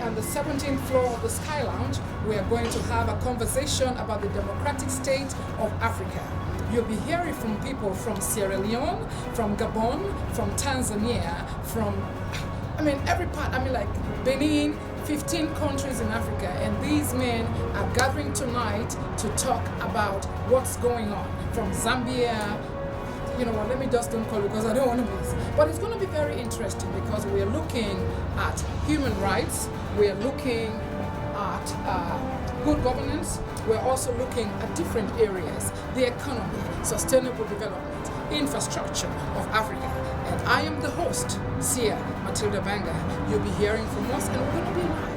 on the 17th floor of the Sky Lounge, we are going to have a conversation about the democratic state of Africa. You'll be hearing from people from Sierra Leone, from Gabon, from Tanzania, from, every part, like Benin, 15 countries in Africa, and these men are gathering tonight to talk about what's going on. From Zambia, let me just don't call it because I don't want to miss. But it's going to be very interesting because we're looking at human rights, we're looking at good governance, we're also looking at different areas, the economy, sustainable development, infrastructure of Africa. And I am the host, Sia Matilda Banga. You'll be hearing from us and we're going to be live.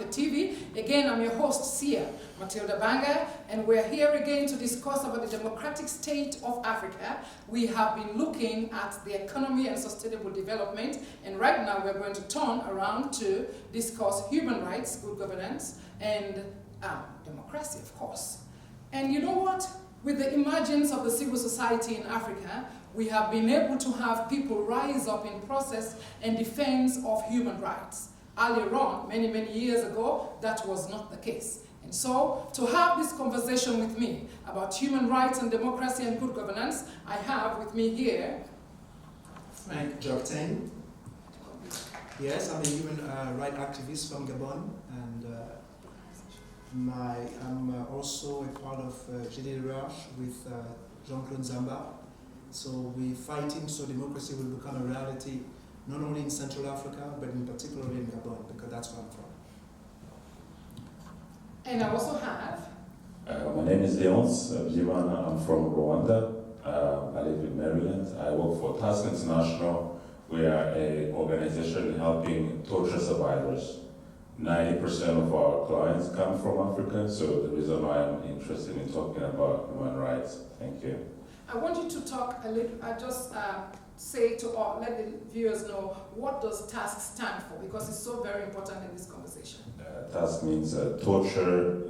TV. Again, I'm your host, Sia Matilda Banga, and we're here again to discuss about the democratic state of Africa. We have been looking at the economy and sustainable development, and right now we're going to turn around to discuss human rights, good governance, and democracy, of course. And you know what? With the emergence of the civil society in Africa, we have been able to have people rise up in process and defense of human rights. Earlier on, many, many years ago, that was not the case. And so, to have this conversation with me about human rights and democracy and good governance, I have with me here Frank Joktain. Yes, I'm a human rights activist from Gabon, and I'm also a part of GDRH with Jean-Claude Zamba. So we're fighting so democracy will become a reality not only in Central Africa, but in particular in Gabon, because that's where I'm from. And I also have... my name is Leonce Byimana. I'm from Rwanda. I live in Maryland. I work for Task International. We are an organization helping torture survivors. 90% of our clients come from Africa, so the reason why I'm interested in talking about human rights. Thank you. I want you to talk a little, say to all, let the viewers know, what does TASK stand for? Because it's so very important in this conversation. TASK means Torture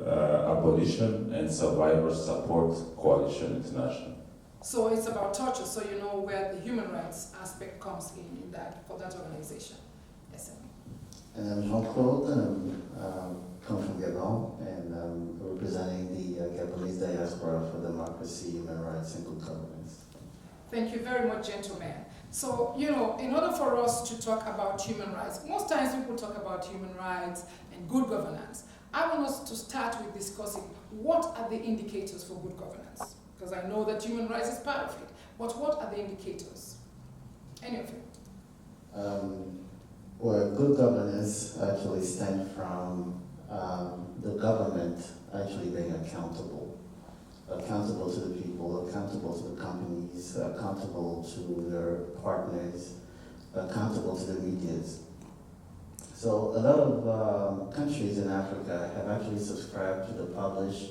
Abolition and Survivor Support Coalition International. So it's about torture, so you know where the human rights aspect comes in that for that organization. Yes, sir. And I'm Jean-Claude, and come from Gabon, and I'm representing the Gabonese diaspora for democracy, human rights, and good governance. Thank you very much, gentlemen. So, in order for us to talk about human rights, most times people talk about human rights and good governance. I want us to start with discussing what are the indicators for good governance? Because I know that human rights is part of it. But what are the indicators? Any of you? Well, good governance actually stems from the government actually being accountable to the people, accountable to the companies, accountable to their partners, accountable to the medias. So a lot of countries in Africa have actually subscribed to the publish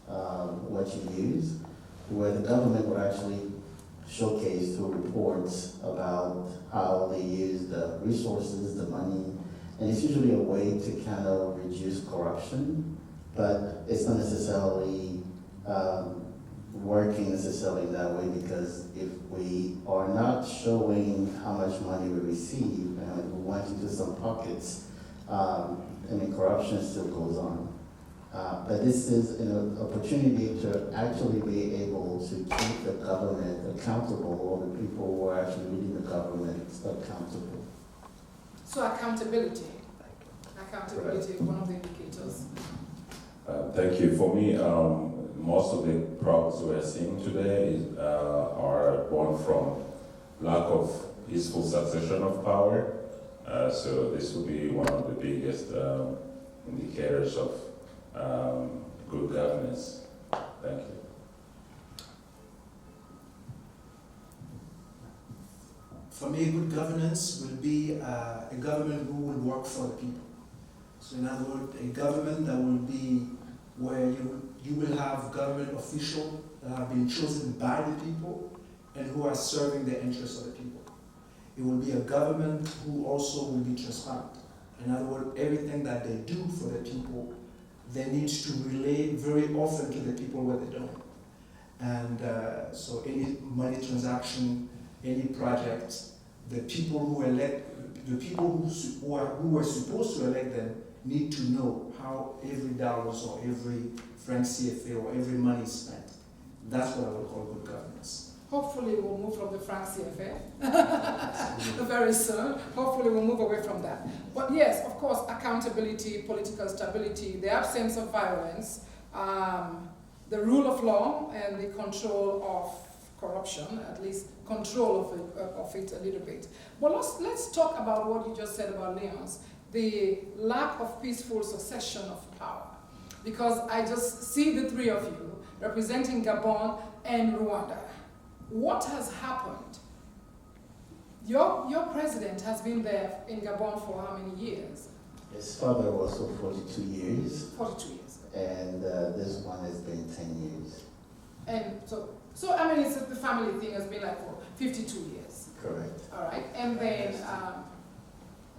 what you use, where the government would actually showcase through reports about how they use the resources, the money, and it's usually a way to kind of reduce corruption, but it's not necessarily working necessarily that way, because if we are not showing how much money we receive and we want to do some pockets, corruption still goes on. But this is an opportunity to actually be able to keep the government accountable, or the people who are actually leading the government accountable. So accountability is one of the indicators. Thank you. For me, most of the problems we are seeing today are born from lack of peaceful succession of power. So this will be one of the biggest indicators of good governance. Thank you. For me, good governance will be a government who will work for the people. So in other words, a government that will be where you will have government officials that have been chosen by the people and who are serving the interests of the people. It will be a government who also will be transparent. In other words, everything that they do for the people, they need to relay very often to the people where they don't. And so any money transaction, any project, the people who were supposed to elect them need to know how every dollars or every franc CFA or every money is spent. That's what I would call good governance. Hopefully we'll move from the franc CFA very soon. Hopefully we'll move away from that. But yes, of course, accountability, political stability, the absence of violence, the rule of law, and the control of corruption, at least control of it a little bit. But let's talk about what you just said about Leonce, the lack of peaceful succession of power. Because I just see the three of you representing Gabon and Rwanda. What has happened? Your president has been there in Gabon for how many years? His father was for 42 years. 42 years. And this one has been 10 years. And so I mean, the family thing has been like for 52 years. Correct. All right, and then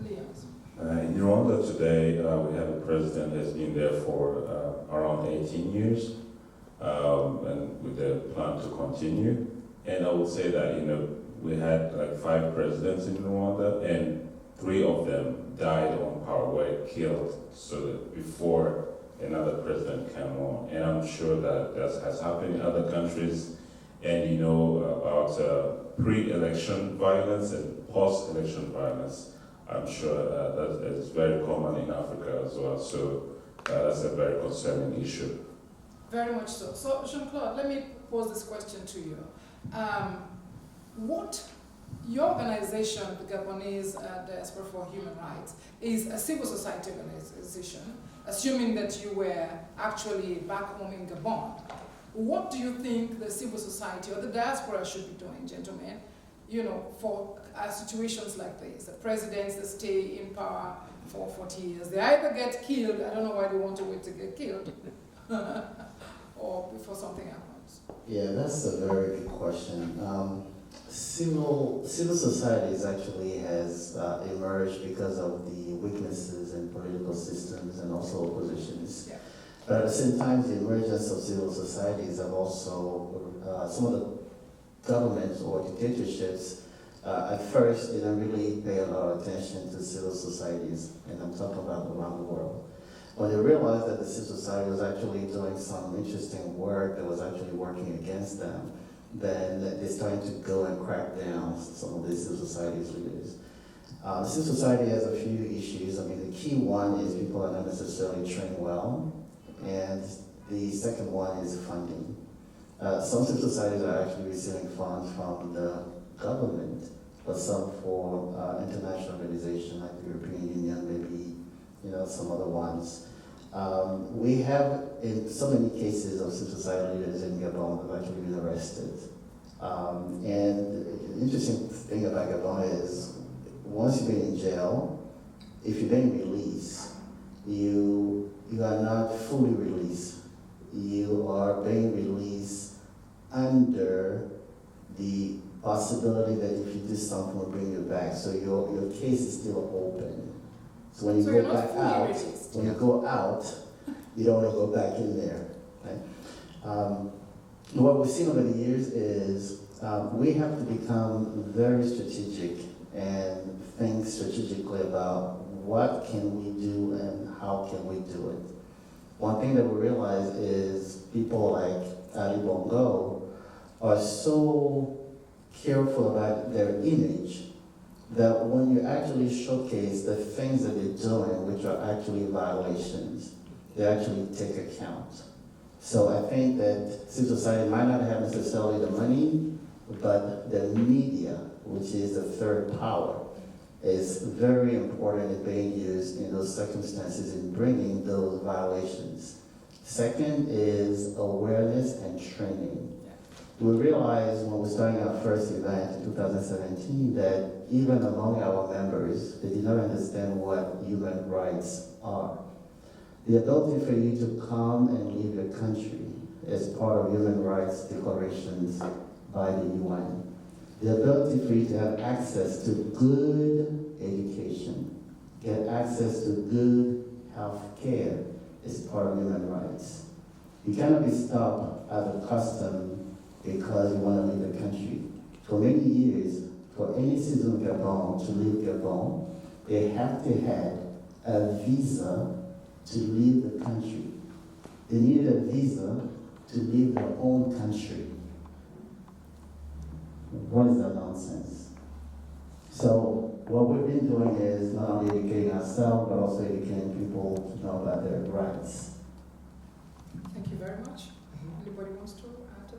Leonce. In Rwanda today, we have a president that's been there for around 18 years, and with the plan to continue. And I would say that, we had like 5 presidents in Rwanda, and 3 of them died on power, were killed, so that before another president came on. And I'm sure that has happened in other countries. And about pre-election violence and post-election violence, I'm sure that is very common in Africa as well. So that's a very concerning issue. Very much so. So Jean-Claude, let me pose this question to you. What your organization, the Gabonese Diaspora for Human Rights, is a civil society organization, assuming that you were actually back home in Gabon. What do you think the civil society or the diaspora should be doing, gentlemen, for situations like this? The presidents that stay in power for 40 years, they either get killed, I don't know why they want to wait to get killed, or before something happens. Yeah, that's a very good question. Civil societies actually has emerged because of the weaknesses in political systems and also oppositions. Yeah. But at the same time, the emergence of civil societies have also, some of the governments or dictatorships at first didn't really pay a lot of attention to civil societies, and I'm talking about around the world. When they realized that the civil society was actually doing some interesting work that was actually working against them, then they started to go and crack down some of these civil society's leaders. Civil society has a few issues. I mean, the key one is people are not necessarily trained well, and the second one is funding. Some civil societies are actually receiving funds from the government, but some for international organizations like the European Union, maybe some other ones. We have, in so many cases of civil society leaders in Gabon have actually been arrested. And the interesting thing about Gabon is, once you've been in jail, if you've been released, you are not fully released. You are being released under the possibility that if you do something, we'll bring you back. So your case is still open. So when you go back out, when you go out, you don't want to go back in there. Right? What we've seen over the years is we have to become very strategic and think strategically about what can we do and how can we do it. One thing that we realize is people like Ali Bongo are so careful about their image that when you actually showcase the things that they're doing, which are actually violations, they actually take account. So I think that civil society might not have necessarily the money, but the media, which is the third power, is very important in being used in those circumstances in bringing those violations. Second is awareness and training. We realized when we started our first event in 2017 that even among our members, they did not understand what human rights are. The ability for you to come and leave your country is part of human rights declarations by the UN. The ability for you to have access to good education, get access to good health care, is part of human rights. You cannot be stopped at a custom because you want to leave the country. For many years, for any citizen of Gabon to leave Gabon, they have to have a visa to leave the country. They needed a visa to leave their own country. What is that nonsense? So what we've been doing is not only educating ourselves, but also educating people to know about their rights. Thank you very much. Anybody wants to add to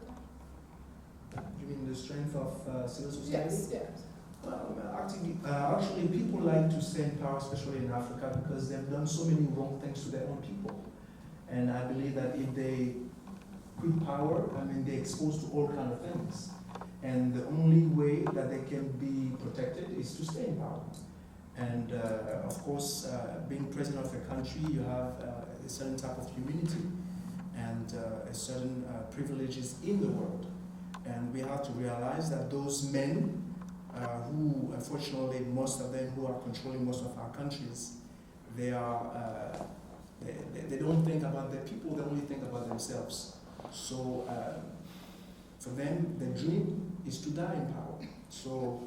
that? You mean the strength of civil society? Yes, yes. Well, actually, people like to stay in power, especially in Africa, because they've done so many wrong things to their own people. And I believe that if they quit power, they're exposed to all kinds of things. And the only way that they can be protected is to stay in power. And of course, being president of a country, you have a certain type of immunity and a certain privileges in the world. And we have to realize that those men who, unfortunately, most of them who are controlling most of our countries, they don't think about their people, they only think about themselves. So for them, the dream is to die in power. So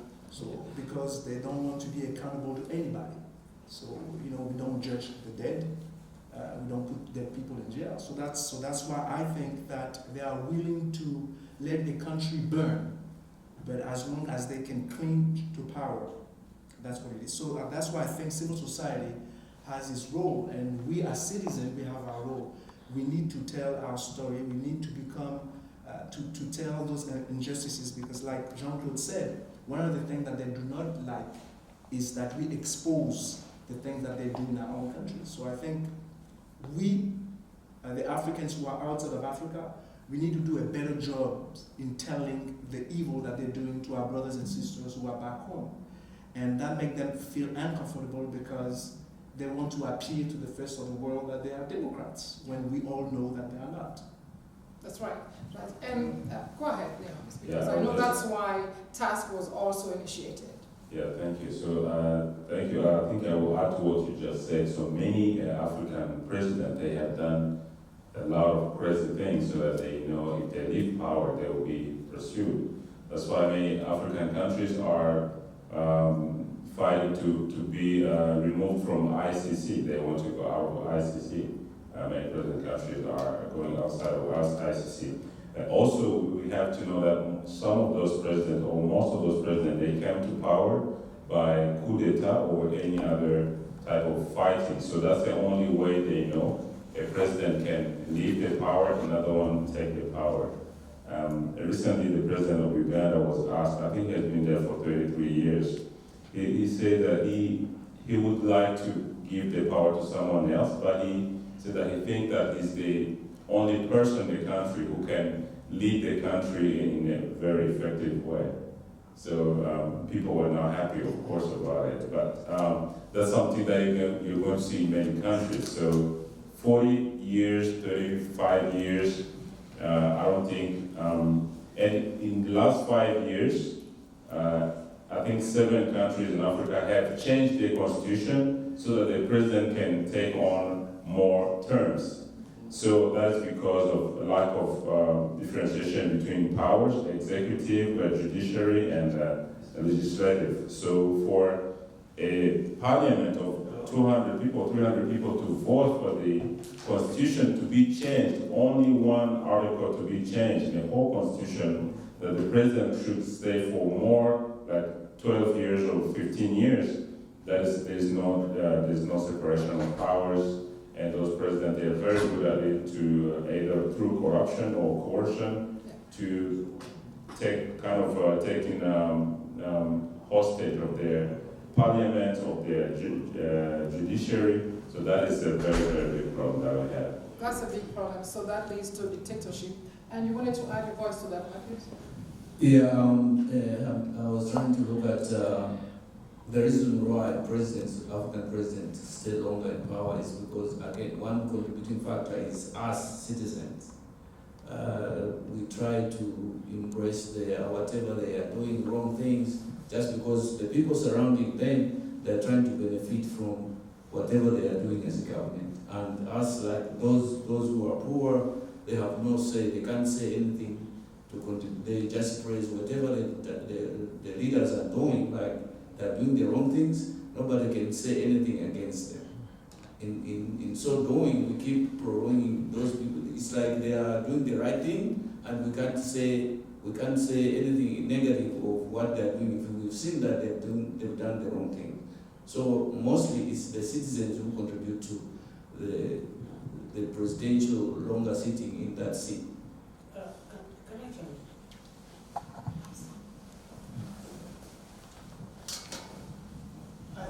because they don't want to be accountable to anybody. So, we don't judge the dead. We don't put dead people in jail. So that's why I think that they are willing to let the country burn, but as long as they can cling to power, that's what it is. So that's why I think civil society has its role, and we as citizens, we have our role. We need to tell our story. We need to become, to tell those injustices, because like Jean-Claude said, one of the things that they do not like is that we expose the things that they do in our own country. So I think we, the Africans who are outside of Africa, we need to do a better job in telling the evil that they're doing to our brothers and sisters who are back home. And that makes them feel uncomfortable because they want to appear to the rest of the world that they are Democrats, when we all know that they are not. That's right. And go ahead, Leon, because Yeah, I know that's why TASC was also initiated. Yeah, thank you. So, thank you. I think I will add to what you just said. So many African presidents, they have done a lot of crazy things so that they know if they leave power, they will be pursued. That's why many African countries are fighting to be removed from ICC. They want to go out of ICC. Many Muslim countries are going outside of ICC. Also, we have to know that some of those presidents, or most of those presidents, they came to power by coup d'etat or any other type of fighting. So that's the only way they know a president can leave the power, another one take the power. Recently, the president of Uganda was asked, I think he has been there for 33 years, he said that he would like to give the power to someone else, but he said that he thinks that he's the only person in the country who can lead the country in a very effective way. So people were not happy, of course, about it, but that's something that you're going to see in many countries. So 40 years, 35 years, I don't think, and in the last 5 years, I think 7 countries in Africa have changed their constitution so that the president can take on more terms. So that's because of a lack of differentiation between powers, executive, judiciary, and legislative. So for a parliament of 200 people, 300 people to vote for the constitution to be changed, only one article to be changed in the whole constitution, that the president should stay for more, like 12 years or 15 years, there's no separation of powers. And those presidents, they are very good at it to either through corruption or coercion to take taking hostage of their parliament, of their judiciary. So that is a very, very big problem that we have. That's a big problem. So that leads to dictatorship. And you wanted to add your voice to that, Matthews? Yeah, I was trying to look at the reason why African presidents stay longer in power is because, again, one contributing factor is us citizens. We try to embrace whatever they are doing, wrong things, just because the people surrounding them, they're trying to benefit from whatever they are doing as a government. And us, like those who are poor, they have no say. They can't say anything to contribute. They just praise whatever the leaders are doing, like they're doing the wrong things. Nobody can say anything against them. In so doing, we keep prolonging those people. It's like they are doing the right thing, and we can't say anything negative of what they are doing if we've seen that they've done the wrong thing. So mostly it's the citizens who contribute to the presidential longer sitting in that seat. Can I tell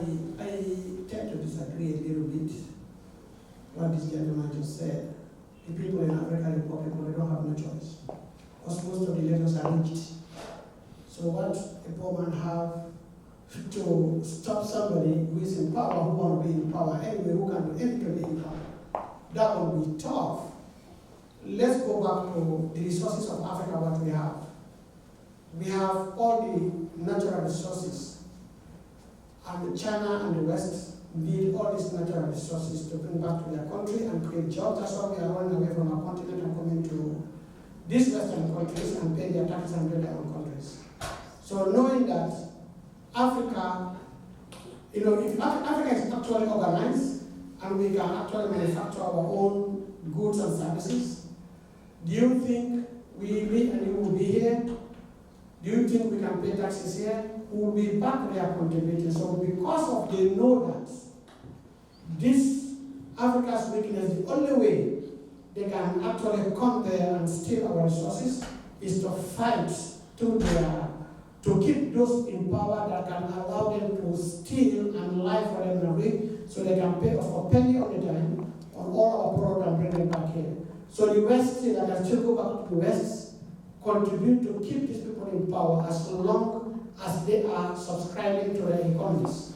you? I tend to disagree a little bit what this gentleman just said. The people in Africa are poor people, they don't have no choice. Because most of the leaders are rich. So what a poor man have to stop somebody who is in power, who want to be in power anyway, who can do anything to be in power? That will be tough. Let's go back to the resources of Africa, what we have. We have all the natural resources. And China and the West need all these natural resources to bring back to their country and create jobs. That's why we are running away from our continent and coming to these Western countries and paying their taxes and build their own countries. So knowing that Africa, if Africa is actually organized and we can actually manufacture our own goods and services, do you think we and you will be here? Do you think we can pay taxes here? We will be back there contributing. So because of they know that this Africa's weakness, the only way they can actually come there and steal our resources is to fight to keep those in power that can allow them to steal and lie for them away so they can pay us a penny on the dime on all our product and bring it back here. So the West, that can still go back to the West, contribute to keep these people in power as long as they are subscribing to their economies.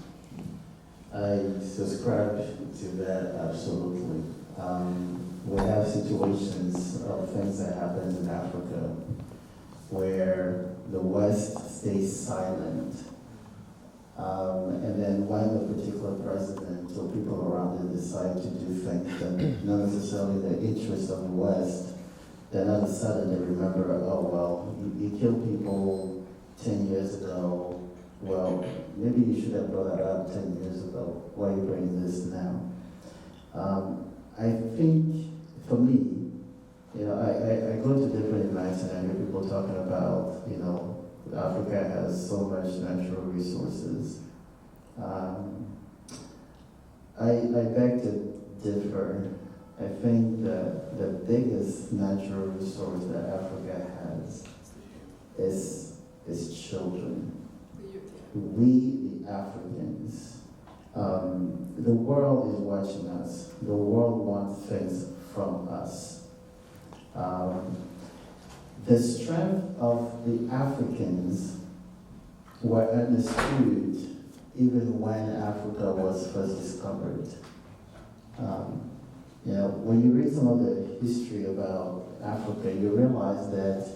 I subscribe to that absolutely. We have situations of things that happen in Africa where the West stays silent. And then when the particular president or people around him decide to do things that not necessarily the interest of the West, then all of a sudden they remember, oh, well, you killed people 10 years ago. Well, maybe you should have brought that up 10 years ago. Why are you bringing this now? I think, for me, I go to different events and I hear people talking about, Africa has so much natural resources. I beg to differ. I think that the biggest natural resource that Africa has is children. We, the Africans, the world is watching us. The world wants things from us. The strength of the Africans were understood even when Africa was first discovered. When you read some of the history about Africa, you realize that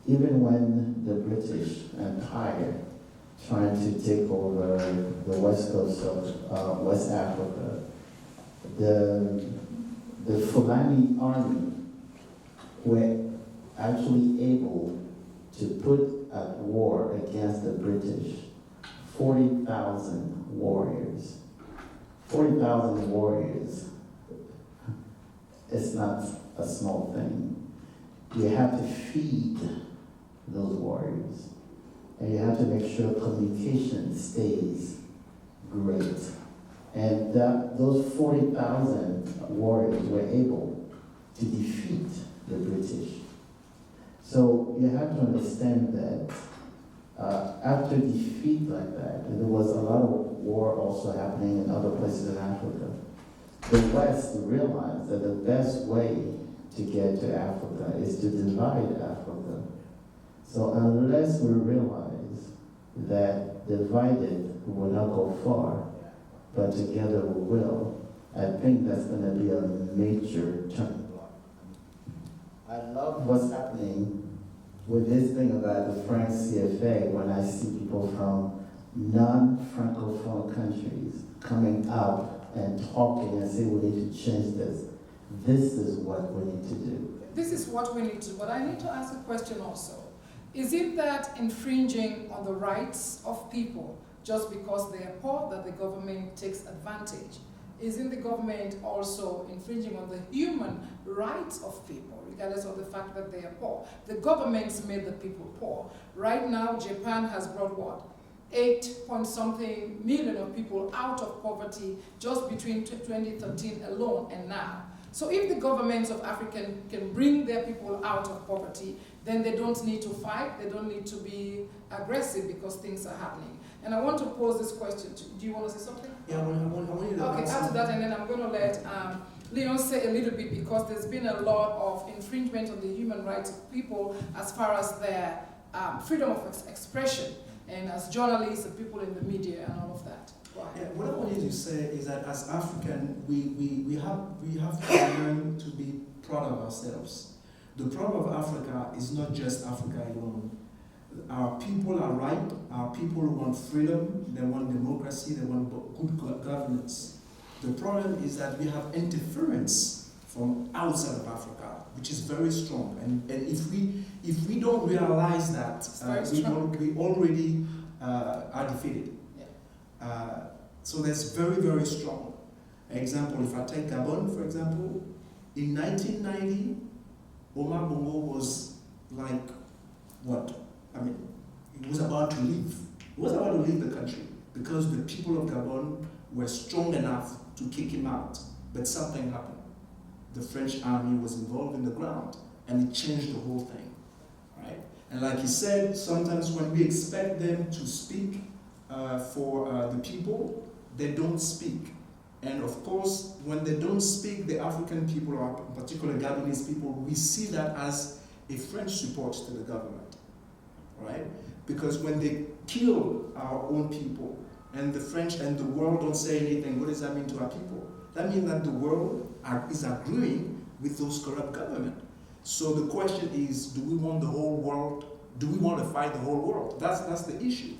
even when the British Empire trying to take over the west coast of West Africa, the Fulani army were actually able to put at war against the British 40,000 warriors. 40,000 warriors is not a small thing. You have to feed those warriors. And you have to make sure communication stays great. And those 40,000 warriors were able to defeat the British. So you have to understand that after defeat like that, and there was a lot of war also happening in other places in Africa, the West realized that the best way to get to Africa is to divide Africa. So unless we realize that divided we will not go far, but together we will, I think that's going to be a major turn. I love what's happening with this thing about the French CFA when I see people from non-Francophone countries coming out and talking and say we need to change this. This is what we need to do. This is what we need to do, but I need to ask a question also. Is it that infringing on the rights of people just because they are poor that the government takes advantage? Isn't the government also infringing on the human rights of people, regardless of the fact that they are poor? The governments made the people poor. Right now, Japan has brought what? 8-point-something million of people out of poverty just between 2013 alone and now. So if the governments of Africa can bring their people out of poverty, then they don't need to fight, they don't need to be aggressive because things are happening. And I want to pose this question to, do you want to say something? Yeah, I want you to Okay, after that, and then I'm going to let Leon say a little bit, because there's been a lot of infringement on the human rights of people as far as their freedom of expression, and as journalists and people in the media and all of that. Yeah, what I want you to say is that as African, we have to learn to be proud of ourselves. The problem of Africa is not just Africa alone. Our people are right. Our people want freedom. They want democracy. They want good governance. The problem is that we have interference from outside of Africa, which is very strong. And if we don't realize that, we already are defeated. So that's very, very strong. Example, if I take Gabon, for example, in 1990, Omar Bongo was like, what? I mean, he was about to leave. He was about to leave the country because the people of Gabon were strong enough to kick him out. But something happened. The French army was involved in the ground, and it changed the whole thing, right? And like he said, sometimes when we expect them to speak for the people, they don't speak. And of course, when they don't speak, the African people, or in particular Gabonese people, we see that as a French support to the government, right? Because when they kill our own people, and the French and the world don't say anything, what does that mean to our people? That means that the world is agreeing with those corrupt government. So the question is, do we want the whole world, do we want to fight the whole world? That's the issue.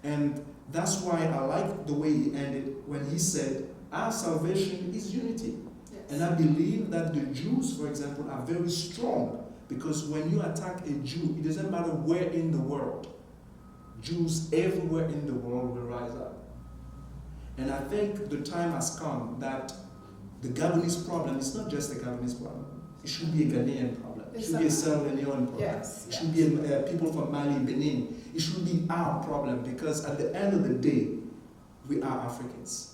And that's why I like the way he ended when he said, our salvation is unity. Yes. And I believe that the Jews, for example, are very strong, because when you attack a Jew, it doesn't matter where in the world, Jews everywhere in the world will rise up. And I think the time has come that the Gabonese problem is not just a Gabonese problem. It should be a Ghanaian problem. It should be a Sierra Leone problem. Yes, it should be people from Mali, Benin. It should be our problem, because at the end of the day, we are Africans.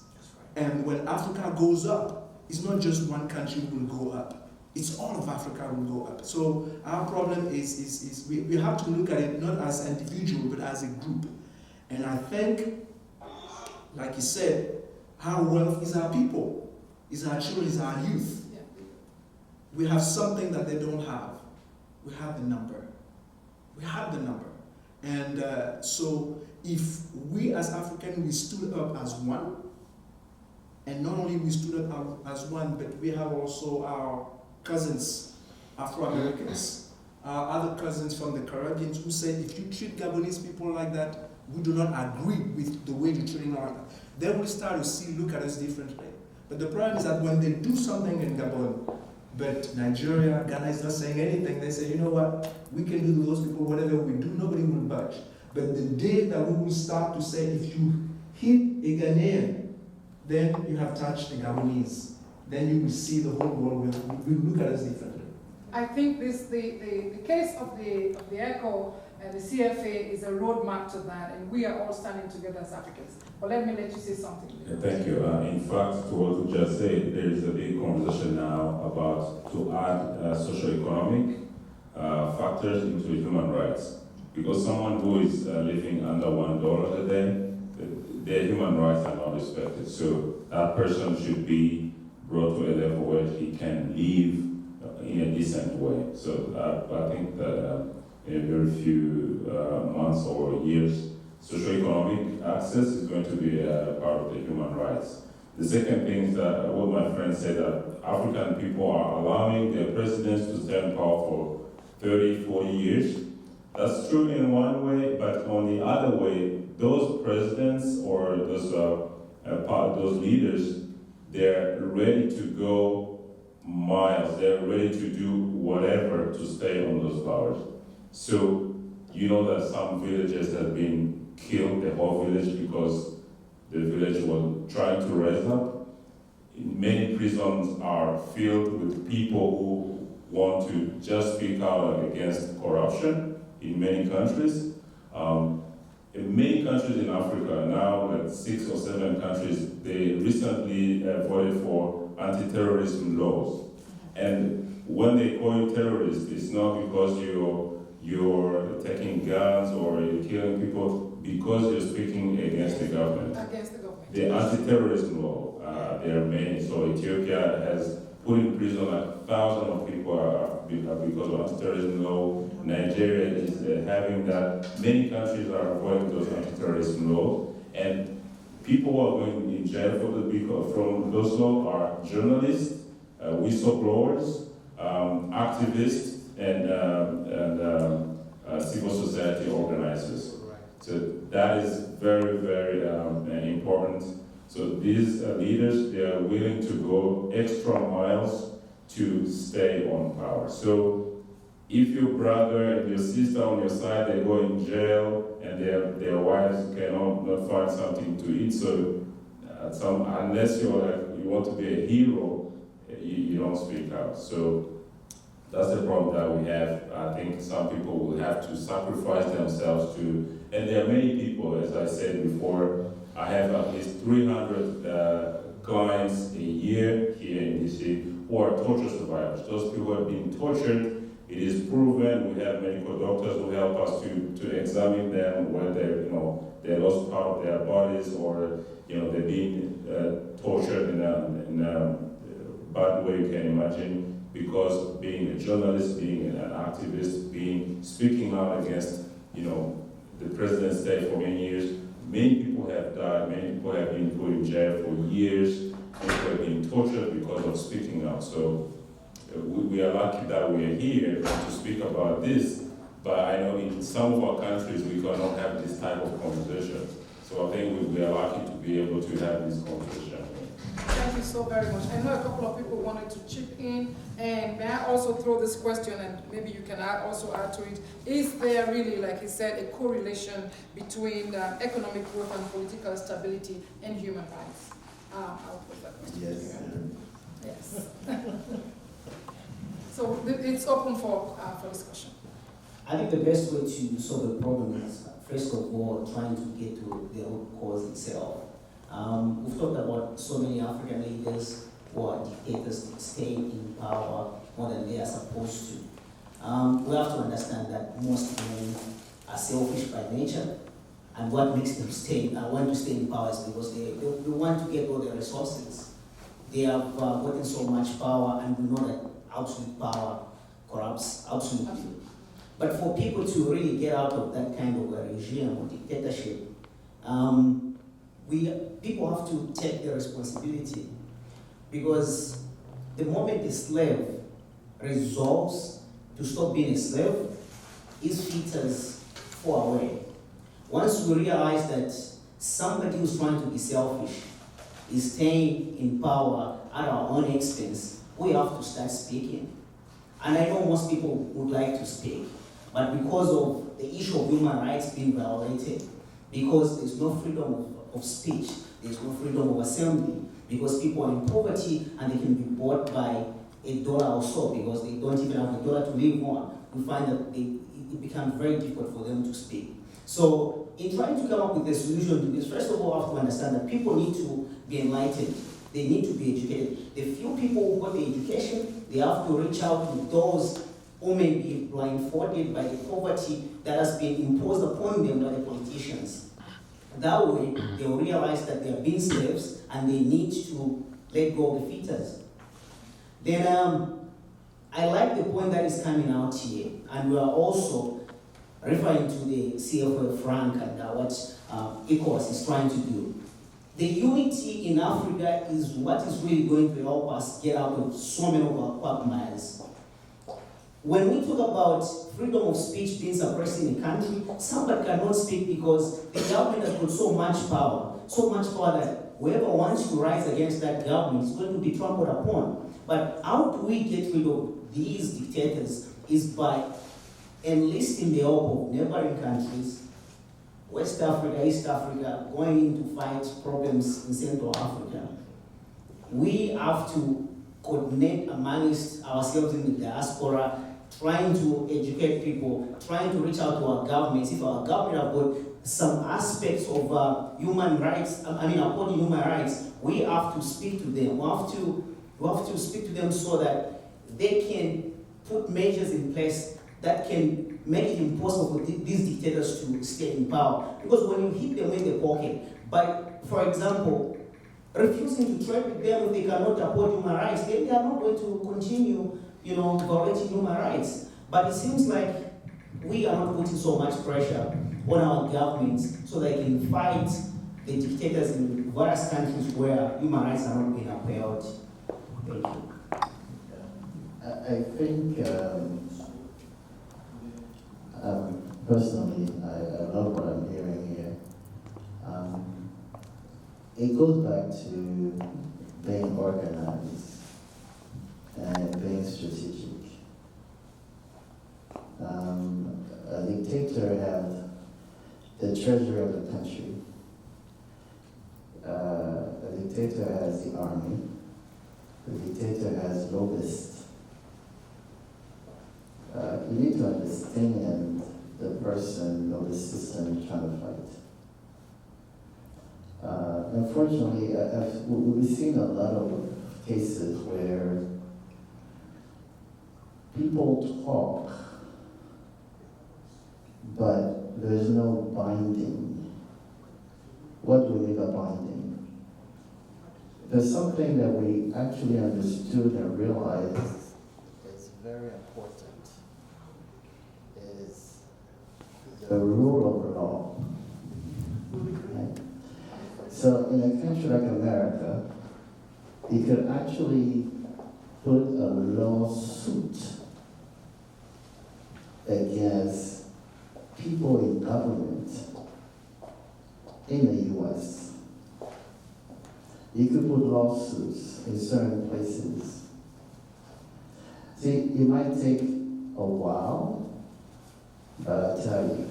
And when Africa goes up, it's not just one country will go up. It's all of Africa will go up. So our problem is we have to look at it not as an individual, but as a group. And I think, like you said, our wealth is our people, is our children, is our youth. Yeah. We have something that they don't have. We have the number. We have the number. And so if we as Africans, we stood up as one, and not only we stood up as one, but we have also our cousins, Afro-Americans, our other cousins from the Caribbean, who said, if you treat Gabonese people like that, we do not agree with the way you treat them like that. They will start to look at us differently. But the problem is that when they do something in Gabon, but Nigeria, Ghana is not saying anything, they say, you know what, we can do to those people whatever we do, nobody will budge. But the day that we will start to say, if you hit a Ghanaian, then you have touched the Gabonese. Then you will see the whole world will look at us differently. I think the case of the ECHO and the CFA is a roadmap to that, and we are all standing together as Africans. But let me let you say something. Yeah, thank you. In fact, to what you just said, there is a big conversation now about to add socio-economic factors into human rights. Because someone who is living under $1 a day, their human rights are not respected. So that person should be brought to a level where he can live in a decent way. So I think that in very few months or years, socioeconomic access is going to be a part of the human rights. The second thing is that what my friend said, that African people are allowing their presidents to stay in power for 30, 40 years. That's true in one way, but on the other way, those presidents or those leaders they're ready to go miles. They're ready to do whatever to stay on those powers. So you know that some villages have been killed, the whole village, because the village was trying to rise up. Many prisons are filled with people who want to just speak out against corruption in many countries. In many countries in Africa, now like 6 or 7 countries, they recently voted for anti-terrorism laws. And when they call you terrorist, it's not because you're taking guns or you're killing people, because you're speaking against the government. Against the government. The anti-terrorism law, there are many. So Ethiopia has put in prison like thousands of people because of anti-terrorism law. Nigeria is having that. Many countries are avoiding those anti-terrorism laws, and people who are going in jail from those laws are journalists, whistleblowers, activists, and civil society organizers. So that is very, very important. So these leaders, they are willing to go extra miles to stay on power. So if your brother and your sister on your side, they go in jail and their wives cannot not find something to eat, so unless you want to be a hero, you don't speak out. So that's the problem that we have. I think some people will have to sacrifice themselves to, and there are many people, as I said before, I have at least 300 clients a year here in DC who are torture survivors. Those people have been tortured. It is proven. We have medical doctors who help us to examine them when they lost part of their bodies, or they're being tortured in a bad way you can imagine, because being a journalist, being an activist, speaking out against the president's stay for many years. Many people have died, many people have been put in jail for years, people have been tortured because of speaking out. So we are lucky that we are here to speak about this, but I know in some of our countries we cannot have this type of conversation. So I think we are lucky to be able to have this conversation. Thank you so very much. I know a couple of people wanted to chip in, and may I also throw this question, and maybe you can also add to it. Is there really, like he said, a correlation between economic growth and political stability and human rights? I'll put that question to you. Yes. So it's open for discussion. I think the best way to solve the problem is, first of all, trying to get to the root cause itself. We've talked about so many African leaders who are dictators staying in power more than they are supposed to. We have to understand that most men are selfish by nature, and what makes them want to stay in power is because they want to get all the resources. They have gotten so much power, and we know that absolute power corrupts absolutely. But for people to really get out of that kind of a regime or dictatorship, people have to take their responsibility, because the moment the slave resolves to stop being a slave, his fetters fall away. Once we realize that somebody who's trying to be selfish is staying in power at our own expense, we have to start speaking. And I know most people would like to speak, but because of the issue of human rights being violated, because there's no freedom of speech, there's no freedom of assembly, because people are in poverty and they can be bought by $1 or so, because they don't even have $1 to live on, we find that it becomes very difficult for them to speak. So in trying to come up with a solution to this, first of all, we have to understand that people need to be enlightened. They need to be educated. The few people who got the education, they have to reach out to those who may be blindfolded by the poverty that has been imposed upon them by the politicians. That way, they'll realize that they are being slaves and they need to let go of the fetters. Then I like the point that is coming out here, and we are also referring to the CFO Frank and what ECOWAS is trying to do. The unity in Africa is what is really going to help us get out of so many of our quagmires. When we talk about freedom of speech being suppressed in a country, somebody cannot speak because the government has got so much power that whoever wants to rise against that government is going to be trampled upon. But how do we get rid of these dictators is by enlisting the help of neighboring countries, West Africa, East Africa, going in to fight problems in Central Africa. We have to coordinate amongst ourselves in the diaspora, trying to educate people, trying to reach out to our governments. If our government have got some aspects of human rights, upholding human rights, we have to speak to them. We have to speak to them so that they can put measures in place that can make it impossible for these dictators to stay in power. Because when you hit them in the pocket, by, for example, refusing to trade with them if they cannot uphold human rights, then they are not going to continue, violating human rights. But it seems like we are not putting so much pressure on our governments so they can fight the dictators in various countries where human rights are not being upheld. Thank you. I think, personally, I love what I'm hearing here. It goes back to being organized and being strategic. A dictator has the treasury of the country. A dictator has the army. The dictator has lobbyists. You need to understand the person or the system you're trying to fight. Unfortunately, we've seen a lot of cases where people talk, but there's no binding. What do we mean by binding? There's something that we actually understood and realized is very important, is the rule of law. Right? So in a country like America, you could actually put a lawsuit against people in government in the US. You could put lawsuits in certain places. See, it might take a while, but I tell you,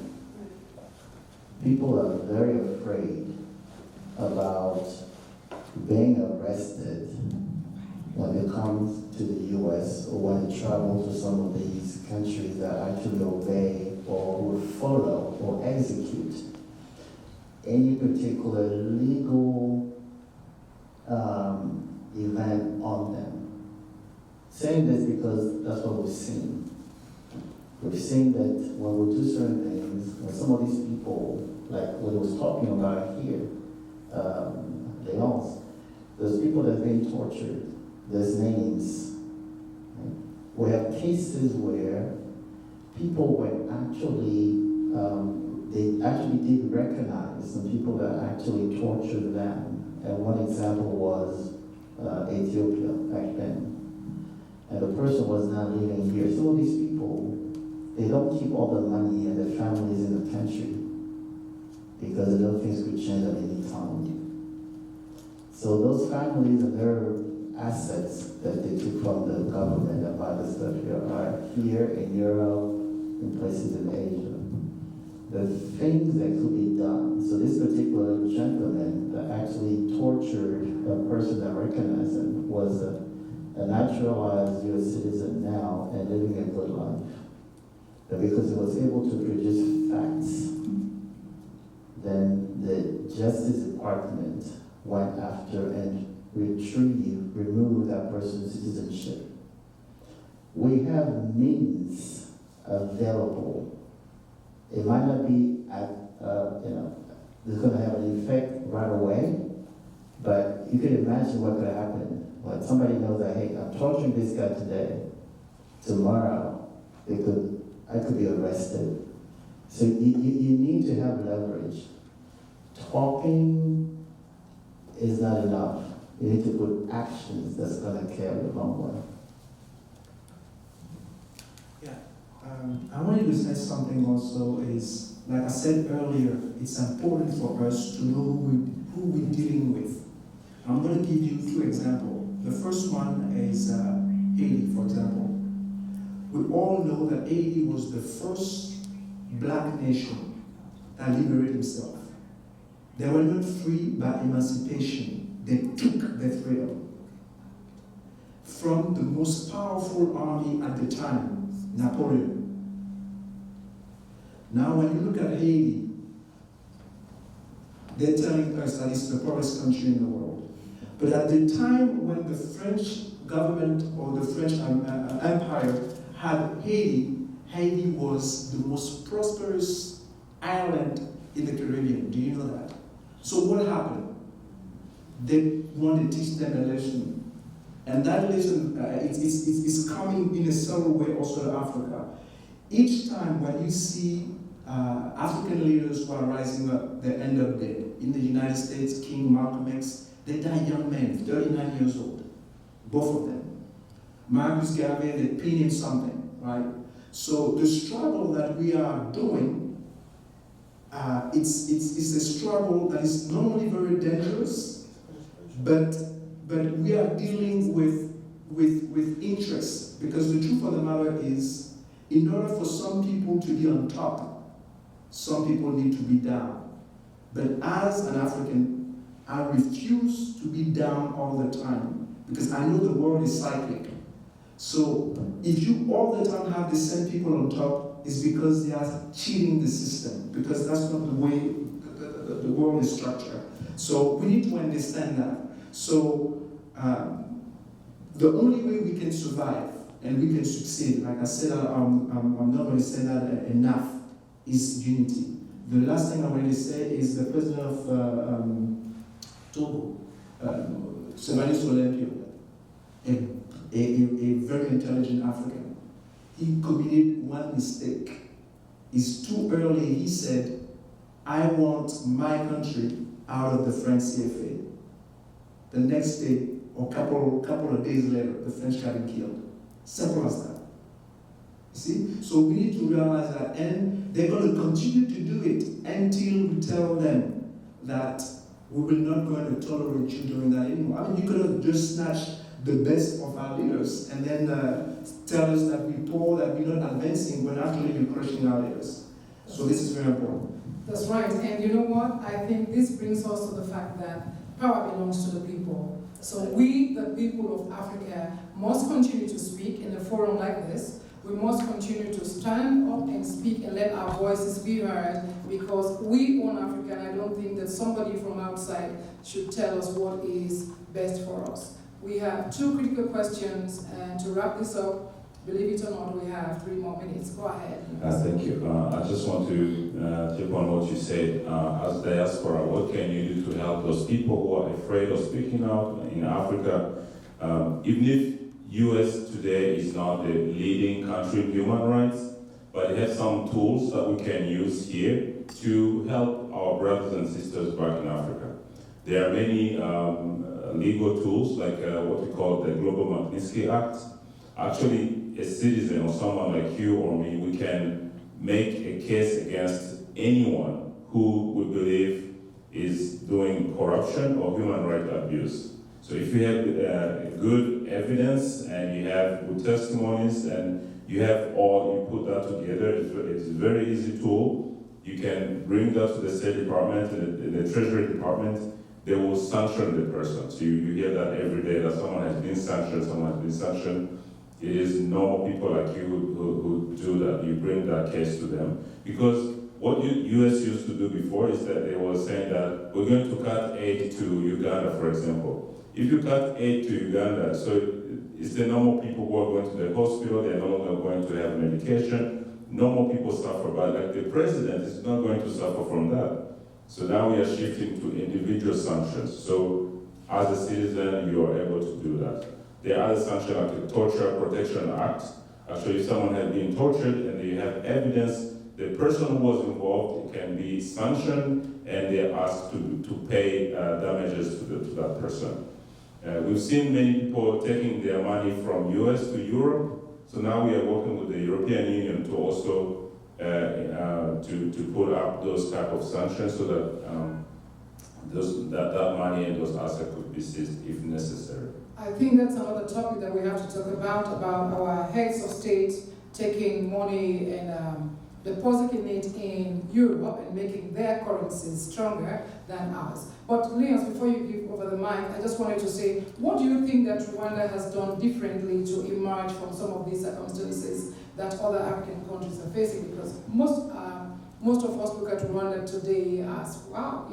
people are very afraid about being arrested when it comes to the US or when they travel to some of these countries that actually obey or will follow or execute any particular legal event on them. Saying this because that's what we've seen. We've seen that when we do certain things, when some of these people, like what I was talking about here, Leonce, there's people that have been tortured, there's names. Right? We have cases where people were actually, they actually did recognize some people that actually tortured them. And one example was Ethiopia back then. And the person was now living here. Some of these people, they don't keep all the money and their families in the country because they know things could change at any time. So those families and their assets that they took from the government and buy the stuff here are here in Europe, in places in Asia. The things that could be done. So this particular gentleman that actually tortured a person that recognized him was a naturalized US citizen now and living a good life. But because he was able to produce facts, then the Justice Department went after and removed that person's citizenship. We have means available. It might not be it's going to have an effect right away, but you can imagine what could happen when somebody knows that, hey, I'm torturing this guy today, tomorrow I could be arrested. So you need to have leverage. Talking is not enough. You need to put actions that's going to carry a long way. I wanted to say something also is, like I said earlier, it's important for us to know who we're dealing with. I'm going to give you two examples. The first one is Haiti, for example. We all know that Haiti was the first black nation that liberated itself. They were not free by emancipation. They took their freedom from the most powerful army at the time, Napoleon. Now, when you look at Haiti, they're telling us that it's the poorest country in the world. But at the time when the French government or the French Empire had Haiti, Haiti was the most prosperous island in the Caribbean. Do you know that? So what happened? They wanted to teach them a lesson. And that lesson is coming in a subtle way also to Africa. Each time when you see African leaders who are rising up, they end up dead. In the United States, King, Malcolm X, they die young men, 39 years old, both of them. Marcus Garvey, they pin him something, right? So the struggle that we are doing, it's a struggle that is not only very dangerous, but we are dealing with interest, because the truth of the matter is, in order for some people to be on top, some people need to be down. But as an African, I refuse to be down all the time, because I know the world is cyclic. So if you all the time have the same people on top, it's because they are cheating the system, because that's not the way the world is structured. So we need to understand that. So the only way we can survive and we can succeed, like I said, I'm not going to say that enough, is unity. The last thing I want to say is the president of Togo, Sebani Solempio, a very intelligent African. He committed one mistake. It's too early, he said, I want my country out of the French CFA. The next day, or couple of days later, the French got him killed. Simple as that. You see? So we need to realize that, and they're going to continue to do it until we tell them that we will not going to tolerate you doing that anymore. I mean, you could have just snatched the best of our leaders and then tell us that we're poor, that we're not advancing, when actually you're crushing our leaders. So this is very important. That's right. And you know what? I think this brings us to the fact that power belongs to the people. So we, the people of Africa, must continue to speak in a forum like this. We must continue to stand up and speak and let our voices be heard, because we own Africa, and I don't think that somebody from outside should tell us what is best for us. We have 2 critical questions, and to wrap this up, believe it or not, we have 3 more minutes. Go ahead. Thank you. I just want to tip on what you said. As diaspora, what can you do to help those people who are afraid of speaking out in Africa? Even if U.S. today is not the leading country in human rights, but it has some tools that we can use here to help our brothers and sisters back in Africa. There are many legal tools, like what we call the Global Magnitsky Act. Actually, a citizen or someone like you or me, we can make a case against anyone who we believe is doing corruption or human rights abuse. So if you have good evidence and you have good testimonies and you have all, you put that together, it's a very easy tool. You can bring that to the State Department and the Treasury Department. They will sanction the person. So you hear that every day, that someone has been sanctioned, someone has been sanctioned. It is normal people like you who do that. You bring that case to them. Because what U.S. used to do before is that they were saying that we're going to cut aid to Uganda, for example. If you cut aid to Uganda, so it's the normal people who are going to the hospital, they're no longer going to have medication. Normal people suffer, but like the president is not going to suffer from that. So now we are shifting to individual sanctions. So as a citizen, you are able to do that. There are other sanctions like the Torture Protection Act. Actually, if someone has been tortured and you have evidence, the person who was involved can be sanctioned and they are asked to pay damages to that person. We've seen many people taking their money from US to Europe, so now we are working with the European Union to also to put up those type of sanctions so that that money and those assets could be seized if necessary. I think that's another topic that we have to talk about our heads of state taking money and depositing it in Europe and making their currencies stronger than ours. But Leons, before you give over the mic, I just wanted to say, what do you think that Rwanda has done differently to emerge from some of these circumstances that other African countries are facing? Because most of us look at Rwanda today as, wow,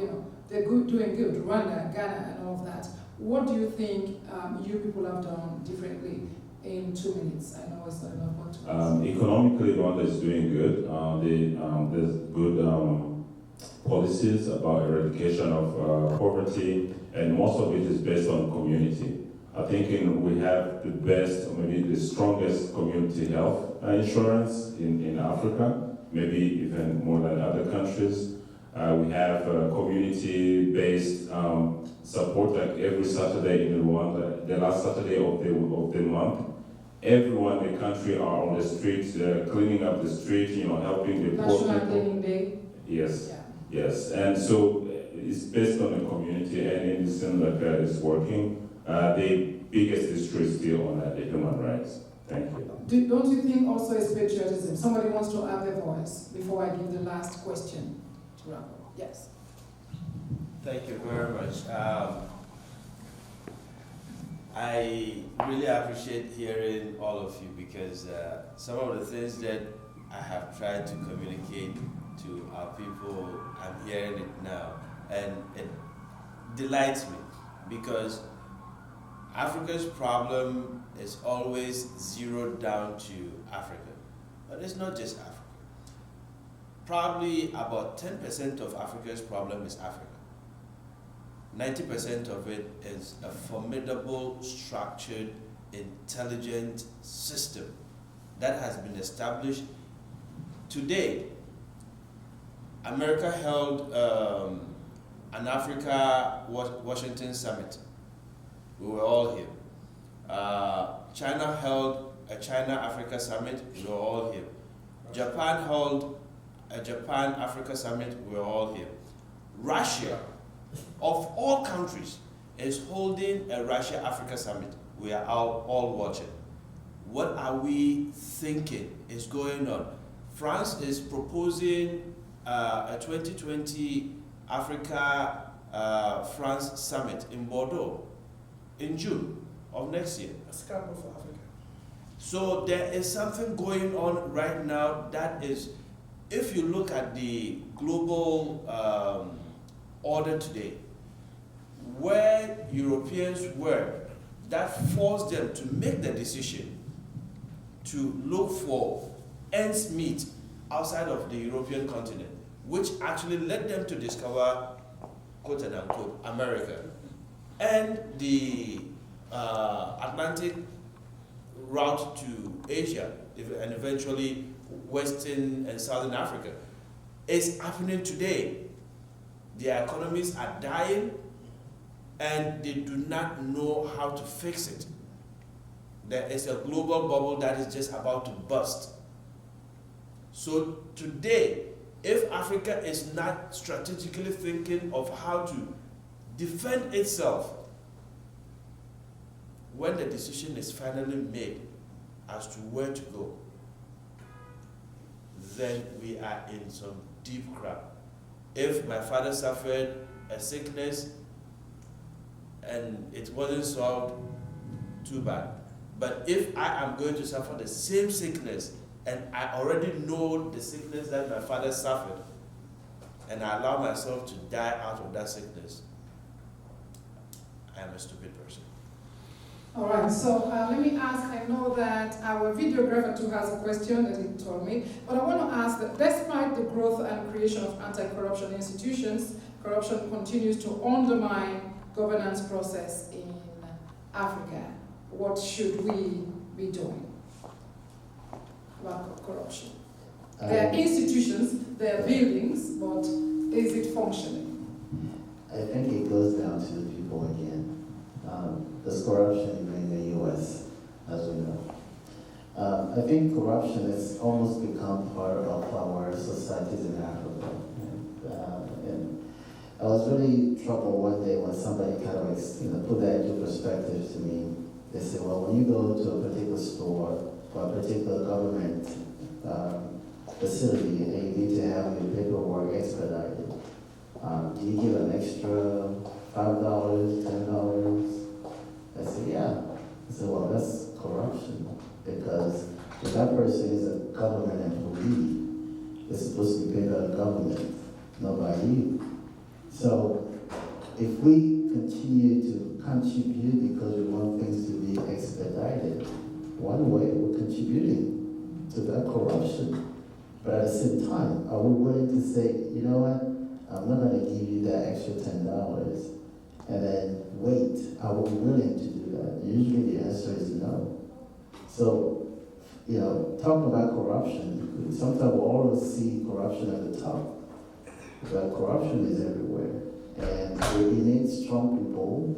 they're doing good, Rwanda, Ghana, and all of that. What do you think you people have done differently in 2 minutes? I know it's not enough, but 2 minutes. Economically, Rwanda is doing good. There's good policies about eradication of poverty, and most of it is based on community. I think we have the best, or maybe the strongest community health insurance in Africa, maybe even more than other countries. We have community-based support, like every Saturday in Rwanda, the last Saturday of the month. Everyone in the country are on the streets, cleaning up the street, helping the poor people. National Cleaning Day? Yes, Yeah. yes. And so it's based on the community, and it seems like it's working. The biggest issue is still on the human rights. Thank you. Don't you think also it's patriotism? Somebody wants to add their voice before I give the last question to Rambo. Yes. Thank you very much. I really appreciate hearing all of you, because some of the things that I have tried to communicate to our people, I'm hearing it now, and it delights me, because Africa's problem is always zeroed down to Africa, but it's not just Africa. Probably about 10% of Africa's problem is Africa. 90% of it is a formidable, structured, intelligent system that has been established. Today, America held an Africa-Washington summit. We were all here. China held a China-Africa summit. We were all here. Japan held a Japan-Africa summit. We were all here. Russia, of all countries, is holding a Russia-Africa summit. We are all watching. What are we thinking is going on? France is proposing a 2020 Africa-France summit in Bordeaux in June of next year. A scandal for Africa. So there is something going on right now that is, if you look at the global order today, where Europeans were, that forced them to make the decision to look for ends meet outside of the European continent, which actually led them to discover, quote and unquote, America and the Atlantic route to Asia and eventually Western and Southern Africa. It's happening today. Their economies are dying and they do not know how to fix it. There is a global bubble that is just about to burst. So today, if Africa is not strategically thinking of how to defend itself, when the decision is finally made as to where to go, then we are in some deep crap. If my father suffered a sickness and it wasn't solved, too bad. But if I am going to suffer the same sickness and I already know the sickness that my father suffered and I allow myself to die out of that sickness, I am a stupid person. All right, so let me ask, I know that our videographer too has a question that he told me, but I want to ask that despite the growth and creation of anti-corruption institutions, corruption continues to undermine governance process in Africa. What should we be doing about corruption? There are institutions, there are buildings, but is it functioning? I think it goes down to the people again. There's corruption in the US, as we know. I think corruption has almost become part of our societies in Africa. And I was really troubled one day when somebody kind of put that into perspective to me. They said, well, when you go to a particular store or a particular government facility and you need to have your paperwork expedited, do you give an extra $5, $10? I said, yeah. I said, well, that's corruption, because if that person is a government employee, they're supposed to be paid by the government, not by you. So if we continue to contribute because we want things to be expedited, one way we're contributing to that corruption. But at the same time, are we willing to say, you know what, I'm not going to give you that extra $10 and then wait? Are we willing to do that? Usually the answer is no. So, talking about corruption, sometimes we always see corruption at the top. But corruption is everywhere, and we need strong people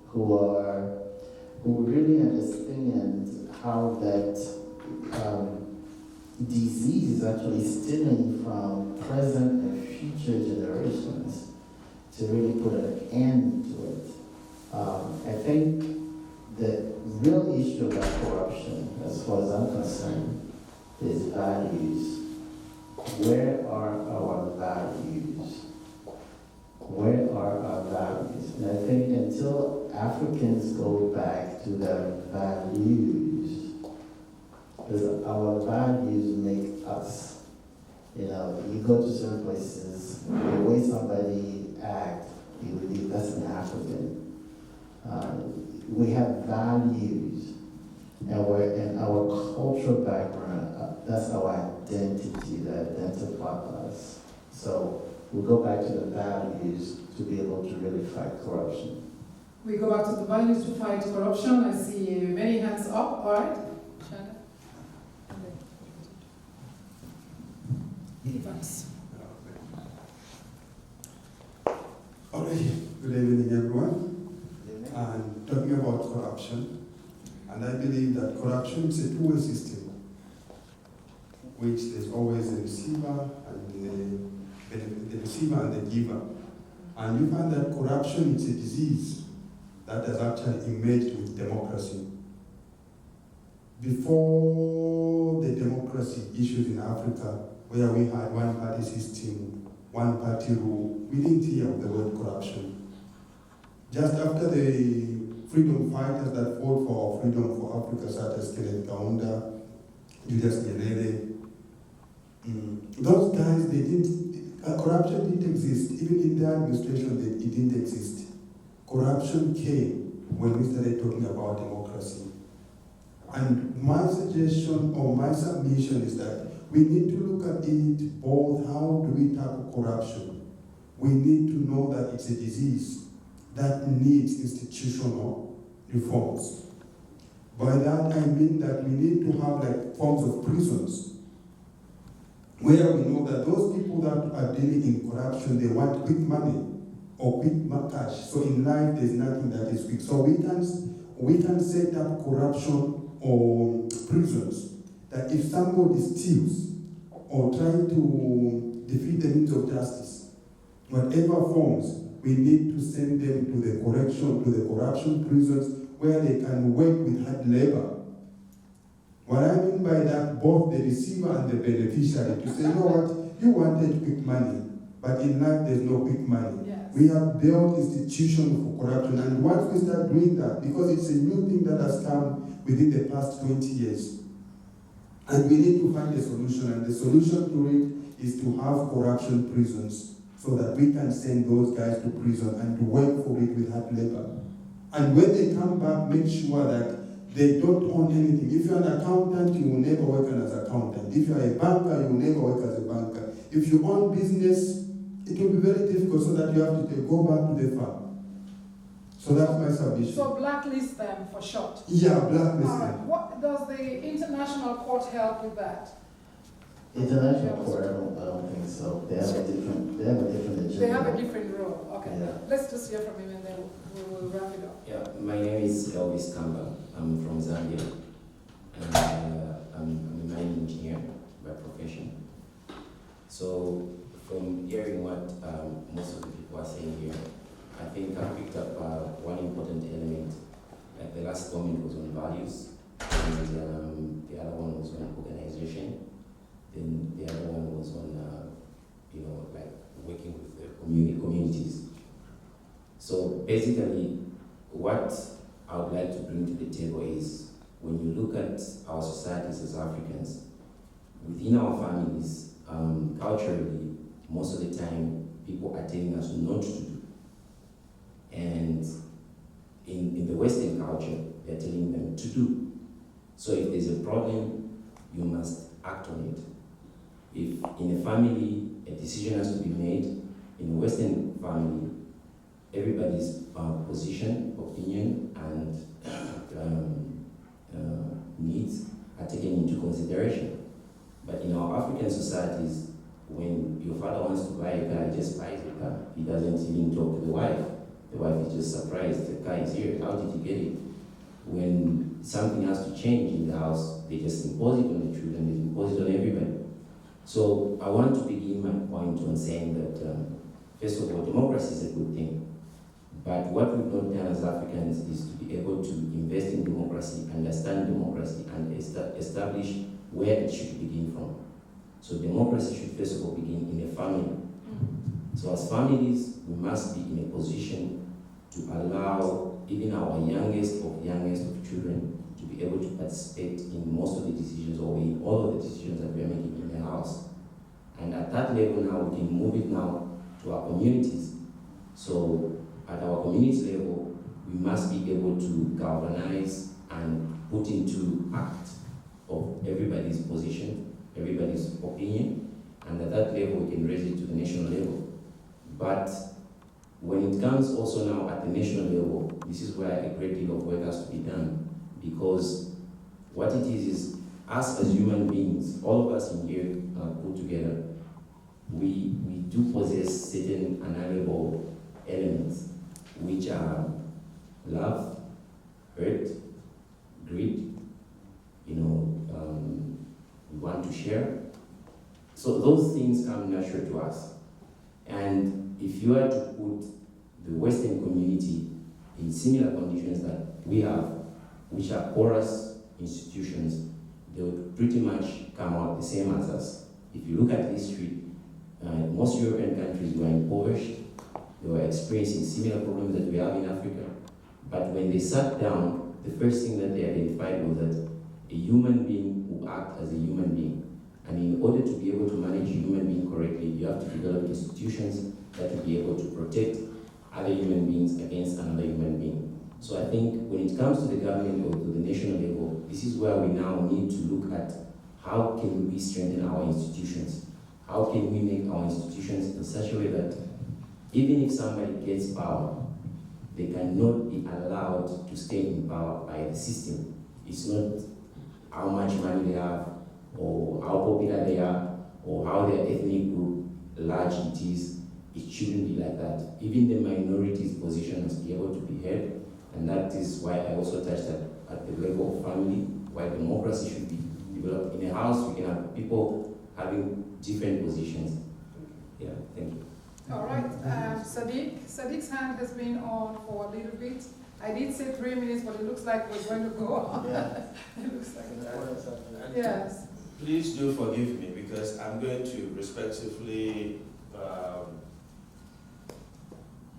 who really understand how that disease is actually stemming from present and future generations to really put an end to it. I think the real issue about corruption, as far as I'm concerned, is values. Where are our values? Where are our values? And I think until Africans go back to their values, because our values make us. You go to certain places, the way somebody acts, you believe that's an African. We have values, and our cultural background, that's our identity that identifies us. So we go back to the values to be able to really fight corruption. We go back to the values to fight corruption. I see many hands up. All right. Shanda. Evans. All right. Good evening, everyone. And talking about corruption, and I believe that corruption is a two-way system, which there's always a receiver and the receiver and the giver. And you find that corruption is a disease that has actually emerged with democracy. Before the democracy issues in Africa, where we had one-party system, one-party rule, we didn't hear of the word corruption. Just after the freedom fighters that fought for our freedom for Africa, such as Kenneth Kaunda, Julius Nyerere, those guys, corruption didn't exist. Even in their administration, it didn't exist. Corruption came when we started talking about democracy. And my suggestion or my submission is that we need to look at it both, how do we tackle corruption? We need to know that it's a disease that needs institutional reforms. By that I mean that we need to have forms of prisons where we know that those people that are dealing in corruption, they want quick money or quick cash. So in life, there's nothing that is quick. So we can set up corruption or prisons that if somebody steals or trying to defeat the means of justice, whatever forms, we need to send them to the corruption prisons where they can work with hard labor. What I mean by that, both the receiver and the beneficiary, to say, you know what, you wanted quick money, but in life there's no quick money. Yes. We have built institutions for corruption, and once we start doing that, because it's a new thing that has come within the past 20 years, and we need to find a solution, and the solution to it is to have corruption prisons, so that we can send those guys to prison and to work for it with hard labor. And when they come back, make sure that they don't own anything. If you're an accountant, you will never work as an accountant. If you're a banker, you will never work as a banker. If you own business, it will be very difficult, so that you have to go back to the farm. So that's my submission. So blacklist them for short. Yeah, blacklist All right. them. What does the international court help with that? International court, I don't think so. They have a different agenda. They have a different role. Okay. Yeah. Let's just hear from him and then we will wrap it up. Yeah, my name is Elvis Kamba. I'm from Zambia, and I'm a mining engineer by profession. So from hearing what most of the people are saying here, I think I picked up one important element. Like the last comment was on values, and the other one was on organization. Then the other one was on, like working with the communities. So basically, what I would like to bring to the table is, when you look at our societies as Africans, within our families, culturally, most of the time, people are telling us not to do. And in the Western culture, they're telling them to do. So if there's a problem, you must act on it. If in a family, a decision has to be made, in a Western family, everybody's position, opinion, and needs are taken into consideration. But in our African societies, when your father wants to buy a car, he just buys a car. He doesn't even talk to the wife. The wife is just surprised, the car is here, how did you get it? When something has to change in the house, they just impose it on the children, they impose it on everybody. So I want to begin my point on saying that, first of all, democracy is a good thing. But what we've not done as Africans is to be able to invest in democracy, understand democracy, and establish where it should begin from. So democracy should first of all begin in a family. So as families, we must be in a position to allow even our youngest of children to be able to participate in most of the decisions, or in all of the decisions that we are making in the house. And at that level now, we can move it now to our communities. So at our community level, we must be able to galvanize and put into act of everybody's position, everybody's opinion, and at that level we can raise it to the national level. But when it comes also now at the national level, this is where a great deal of work has to be done, because what it is us as human beings, all of us in here put together, we do possess certain unalienable elements, which are love, hurt, greed, we want to share. So those things come natural to us. And if you are to put the Western community in similar conditions that we have, which are porous institutions, they would pretty much come out the same as us. If you look at history, most European countries were impoverished. They were experiencing similar problems that we have in Africa. But when they sat down, the first thing that they identified was that a human being will act as a human being. And in order to be able to manage a human being correctly, you have to develop institutions that will be able to protect other human beings against another human being. So I think when it comes to the government or to the national level, this is where we now need to look at how can we strengthen our institutions? How can we make our institutions in such a way that even if somebody gets power, they cannot be allowed to stay in power by the system. It's not how much money they have, or how popular they are, or how their ethnic group large it is. It shouldn't be like that. Even the minorities' position must be able to be heard, and that is why I also touched at the level of family, why democracy should be developed. In a house, we can have people having different positions. Yeah, thank you. All right, Sadiq. Sadiq's hand has been on for a little bit. I did say 3 minutes, but it looks like we're going to go on. Yeah. It looks like it's yes. Please do forgive me, because I'm going to respectfully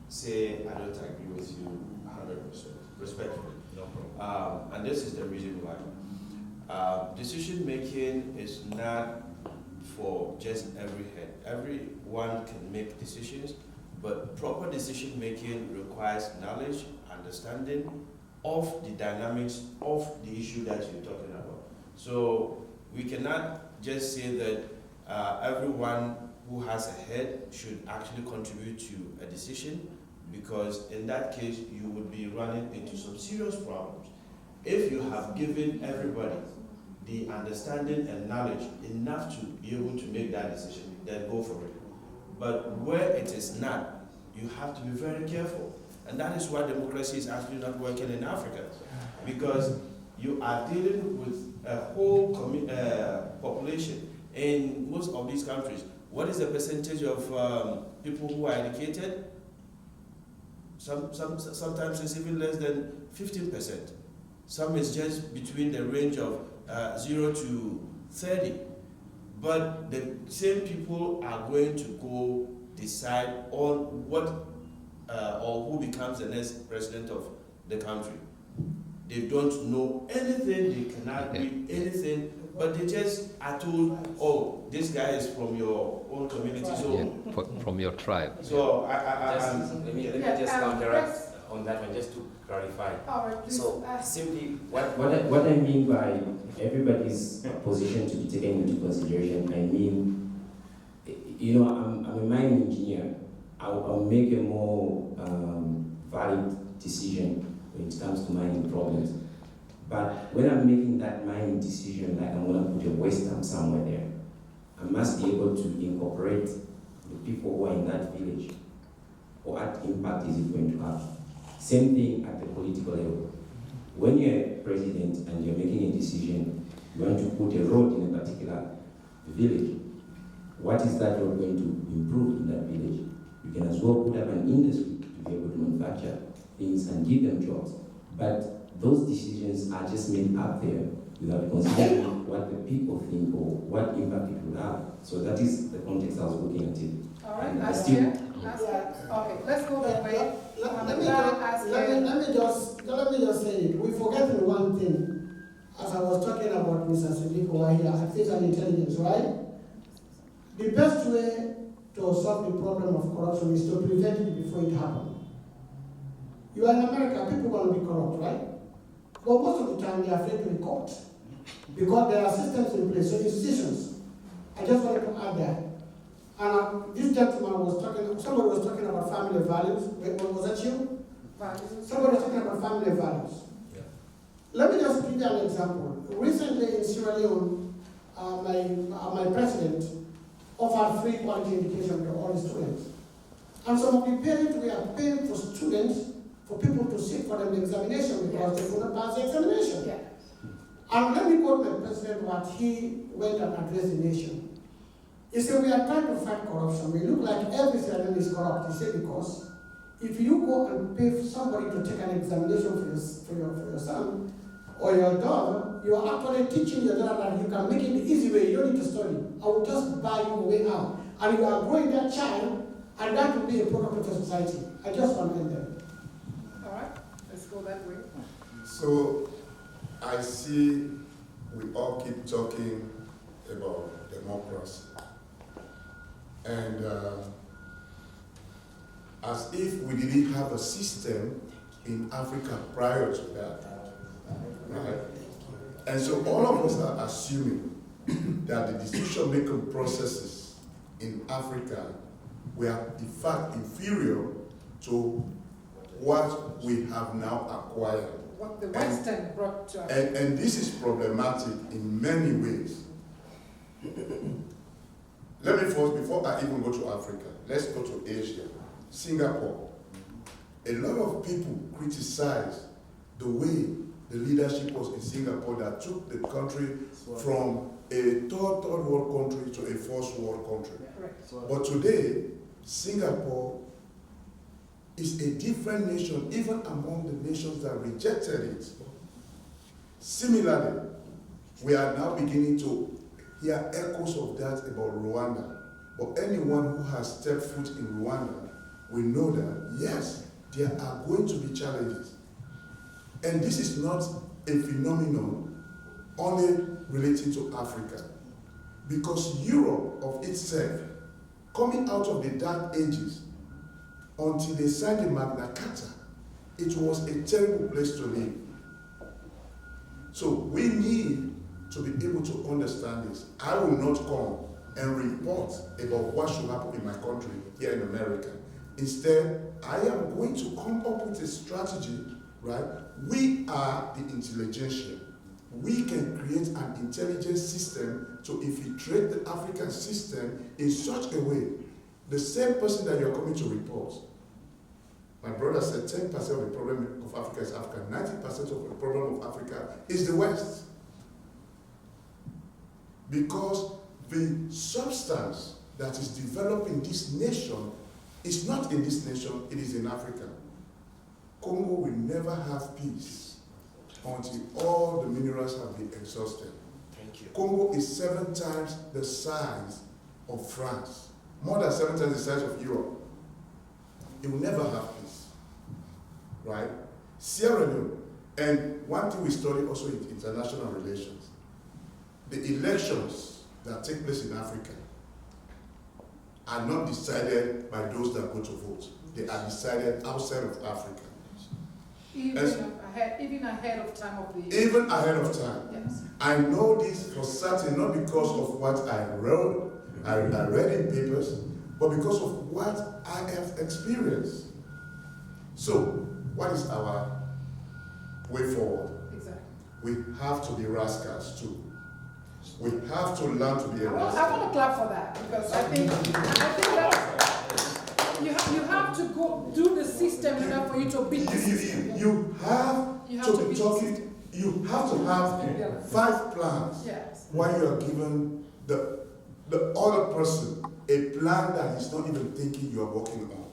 say I don't agree with you 100%, respectfully. No problem. And this is the reason why. Decision making is not for just every head. Everyone can make decisions, but proper decision making requires knowledge, understanding of the dynamics of the issue that you're talking about. So we cannot just say that everyone who has a head should actually contribute to a decision, because in that case you would be running into some serious problems. If you have given everybody the understanding and knowledge enough to be able to make that decision, then go for it. But where it is not, you have to be very careful. And that is why democracy is actually not working in Africa, because you are dealing with a whole population. In most of these countries, What is the percentage of people who are educated? Sometimes it's even less than 15%. Some is just between the range of 0 to 30. But the same people are going to go decide on what or who becomes the next president of the country. They don't know anything, they cannot read anything, but they just are told, oh, this guy is from your own community. So from your tribe. So let me just counteract on that one, just to clarify. All right, please. So simply, what I mean by everybody's position to be taken into consideration, I mean, you know, I'm a mining engineer. I'll make a more valid decision when it comes to mining problems. But when I'm making that mining decision, like I'm going to put a waste dump somewhere there, I must be able to incorporate the people who are in that village. What impact is it going to have? Same thing at the political level. When you're a president and you're making a decision, you want to put a road in a particular village, what is that road going to improve in that village? You can as well put up an industry to be able to manufacture things and give them jobs. But those decisions are just made up there without considering what the people think or what impact it will have. So that is the context I was looking at it. All right, And okay, let's go that way. Let me just say it. We're forgetting one thing. As I was talking about Mr. Sadiq over here, artificial intelligence, right? The best way to solve the problem of corruption is to prevent it before it happens. You are in America, people want to be corrupt, right? But most of the time they are afraid to report because there are systems in place, so institutions. I just wanted to add that. And this gentleman was talking, somebody was talking about family values. Was that you? Values. Somebody was talking about family values. Yeah. Let me just give you an example. Recently in Sierra Leone, my president offered free quality education to all the students. And some of the parents were paying for students, for people to sit for an examination because they could not pass the examination. Yeah. And let me quote my president what he went and addressed the nation. He said, we are trying to fight corruption. We look like every Sierra Leone is corrupt. He said, because if you go and pay for somebody to take an examination for your son or your daughter, you are actually teaching your daughter that you can make it the easy way. You don't need to study. I will just buy you a way out. And you are growing that child, and that will be a product of society. I just want to end there. All right, let's go that way. So I see we all keep talking about democracy. And as if we didn't have a system in Africa prior to that. Right? And so all of us are assuming that the decision-making processes in Africa were in fact inferior to what we have now acquired. What the Western brought to us. And this is problematic in many ways. Let me first, before I even go to Africa, let's go to Asia. Singapore. A lot of people criticize the way the leadership was in Singapore that took the country from a third world country to a first world country. But today, Singapore is a different nation, even among the nations that rejected it. Similarly, we are now beginning to hear echoes of that about Rwanda. But anyone who has stepped foot in Rwanda will know that, yes, there are going to be challenges. And this is not a phenomenon only relating to Africa. Because Europe of itself, coming out of the Dark Ages, until they signed the Magna Carta, it was a terrible place to live. So we need to be able to understand this. I will not come and report about what should happen in my country here in America. Instead, I am going to come up with a strategy, right? We are the intelligentsia. We can create an intelligent system to infiltrate the African system in such a way. The same person that you're coming to report, my brother said 10% of the problem of Africa is Africa. 90% of the problem of Africa is the West. Because the substance that is developing this nation is not in this nation, it is in Africa. Congo will never have peace until all the minerals have been exhausted. Thank you. Congo is 7 times the size of France, more than 7 times the size of Europe. It will never have peace, right? Sierra Leone, and one thing we study also in international relations, the elections that take place in Africa are not decided by those that go to vote. They are decided outside of Africa. Even ahead of time of the... Even ahead of time. Yes. I know this for certain, not because of what I read in papers, but because of what I have experienced. So, what is our way forward? Exactly. We have to be rascals too. We have to learn to be a I rascal. want to clap for that, because I think that you have to go do the system in order for you to beat the system. You have to be talking. You have to have 5 plans. Yes. While you are given the other person a plan that he's not even thinking you are working on.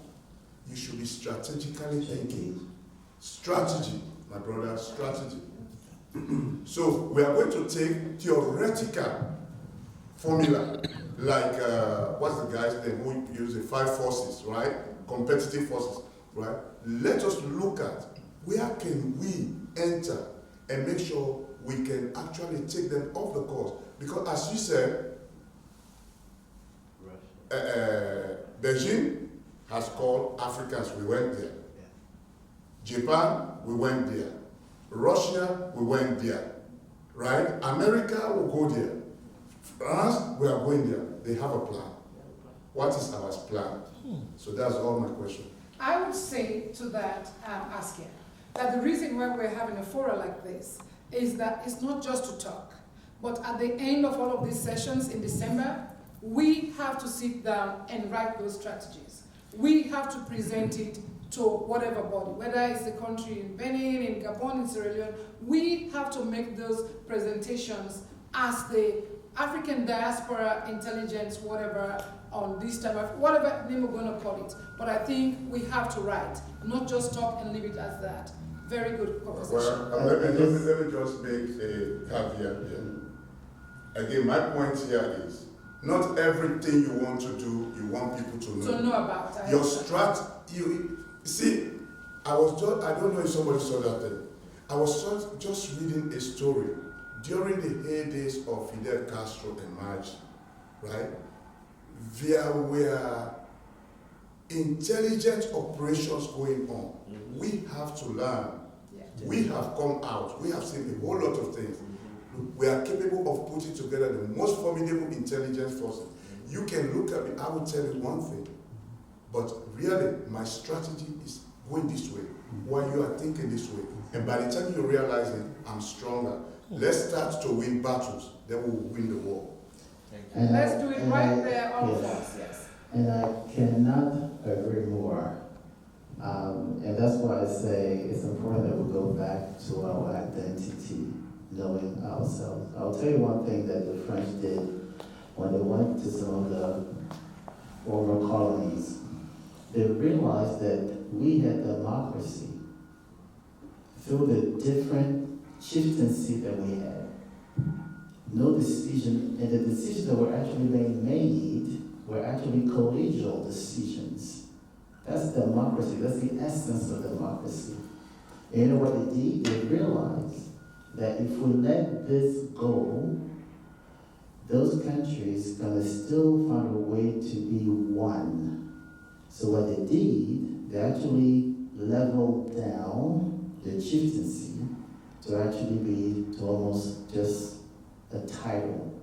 You should be strategically thinking. Strategy, my brother, strategy. So we are going to take theoretical formula, like what's the guy's name who used the 5 forces, right? Competitive forces, right? Let us look at where can we enter and make sure we can actually take them off the course. Because as you said, Beijing has called Africans, we went there. Japan, we went there. Russia, we went there. Right? America will go there. France, we are going there. They have a plan. What is our plan? So that's all my question. I would say to that, Askia, that the reason why we're having a forum like this is that it's not just to talk, but at the end of all of these sessions in December, we have to sit down and write those strategies. We have to present it to whatever body, whether it's the country in Benin, in Gabon, in Sierra Leone. We have to make those presentations as the African diaspora intelligence, whatever, on this time, whatever name we're going to call it. But I think we have to write, not just talk and leave it as that. Very good conversation. Well, let me just make a caveat here. Again, my point here is, not everything you want to do, you want people to know. To know about. Your you see, I don't know if somebody saw that thing. I was just reading a story during the heydays of Fidel Castro emerged, right? There were intelligent operations going on. We have to learn. Yeah. We have come out. We have seen a whole lot of things. We are capable of putting together the most formidable intelligence forces. You can look at me, I will tell you one thing, but really my strategy is going this way while you are thinking this way. And by the time you realize it, I'm stronger. Let's start to win battles, then we'll win the war. Let's do it right there, all of us, yes. And I cannot agree more. And that's why I say it's important that we go back to our identity, knowing ourselves. I'll tell you one thing that the French did when they went to some of the former colonies. They realized that we had democracy through the different chieftaincy that we had. No decision, and the decisions that were actually being made were actually collegial decisions. That's democracy. That's the essence of democracy. And you know what they did? They realized that if we let this go, those countries gonna still find a way to be one. So what they did, they actually leveled down the chieftaincy to actually be to almost just a title.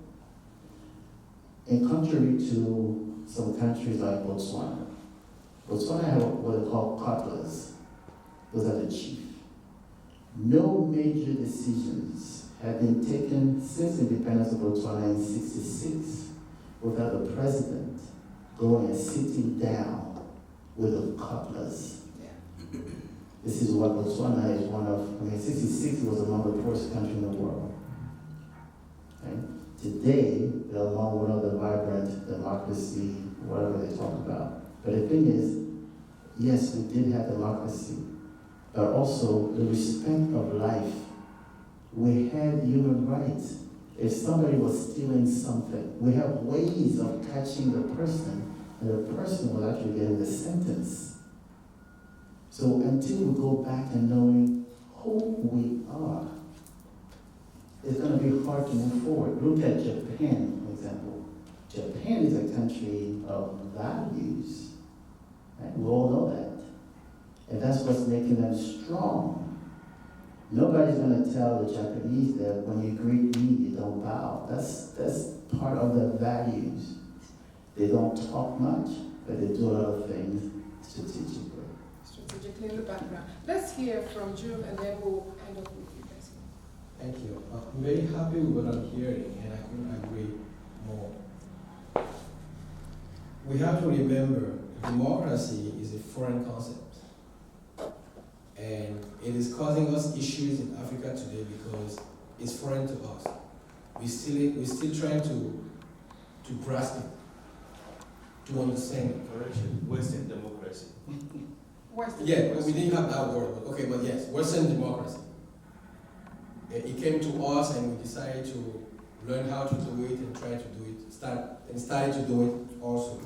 And contrary to some countries like Botswana, Botswana have what they call cutlass. Those are the chief. No major decisions have been taken since independence of Botswana in '66 without the president going and sitting down with a cutlass. Yeah. This is what Botswana is one of, '66 was among the poorest countries in the world. Okay? Today, they're among one of the vibrant democracy, whatever they talk about. But the thing is, yes, we did have democracy, but also the respect of life. We had human rights. If somebody was stealing something, we have ways of catching the person, and the person was actually getting the sentence. So until we go back and knowing who we are, it's going to be hard to move forward. Look at Japan, for example. Japan is a country of values. Right? We all know that. And that's what's making them strong. Nobody's going to tell the Japanese that when you greet me, you don't bow. That's part of their values. They don't talk much, but they do a lot of things strategically. Strategically in the background. Let's hear from Jude, and then we'll end up with you guys. Thank you. I'm very happy with what I'm hearing, and I couldn't agree more. We have to remember democracy is a foreign concept. And it is causing us issues in Africa today because it's foreign to us. We're still trying to grasp it, to understand it. Correction, Western democracy. Yeah, but we didn't have that word. But okay, but yes, Western democracy. It came to us and we decided to learn how to do it and try to do it, started to do it also.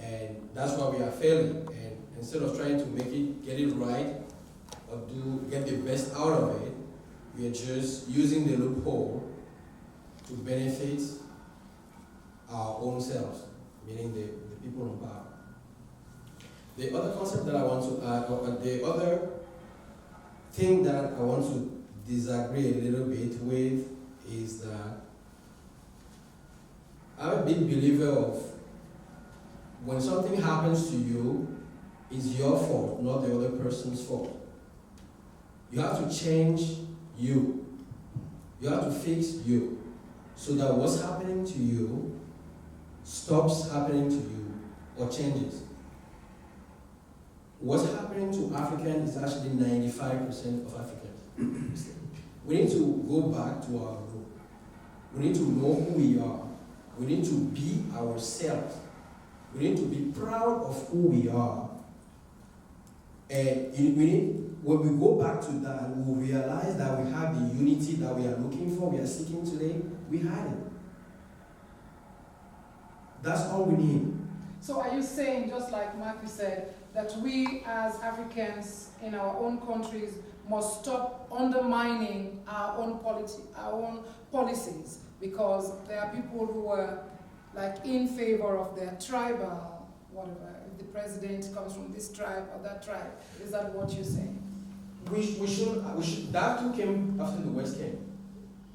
And that's why we are failing. And instead of trying to get it right, or get the best out of it, we are just using the loophole to benefit our own selves, meaning the people in power. The other concept that I want to add, or the other thing that I want to disagree a little bit with, is that I'm a big believer of when something happens to you, it's your fault, not the other person's fault. You have to change you. You have to fix you so that what's happening to you stops happening to you or changes. What's happening to Africans is actually 95% of Africans. We need to go back to our root. We need to know who we are. We need to be ourselves. We need to be proud of who we are. And when we go back to that, we'll realize that we have the unity that we are looking for, we are seeking today. We had it. That's all we need. So are you saying, just like Matthew said, that we as Africans in our own countries must stop undermining our own policies, because there are people who are like in favor of their tribal, whatever, if the president comes from this tribe or that tribe? Is that what you're saying? We should, that too came after the West came.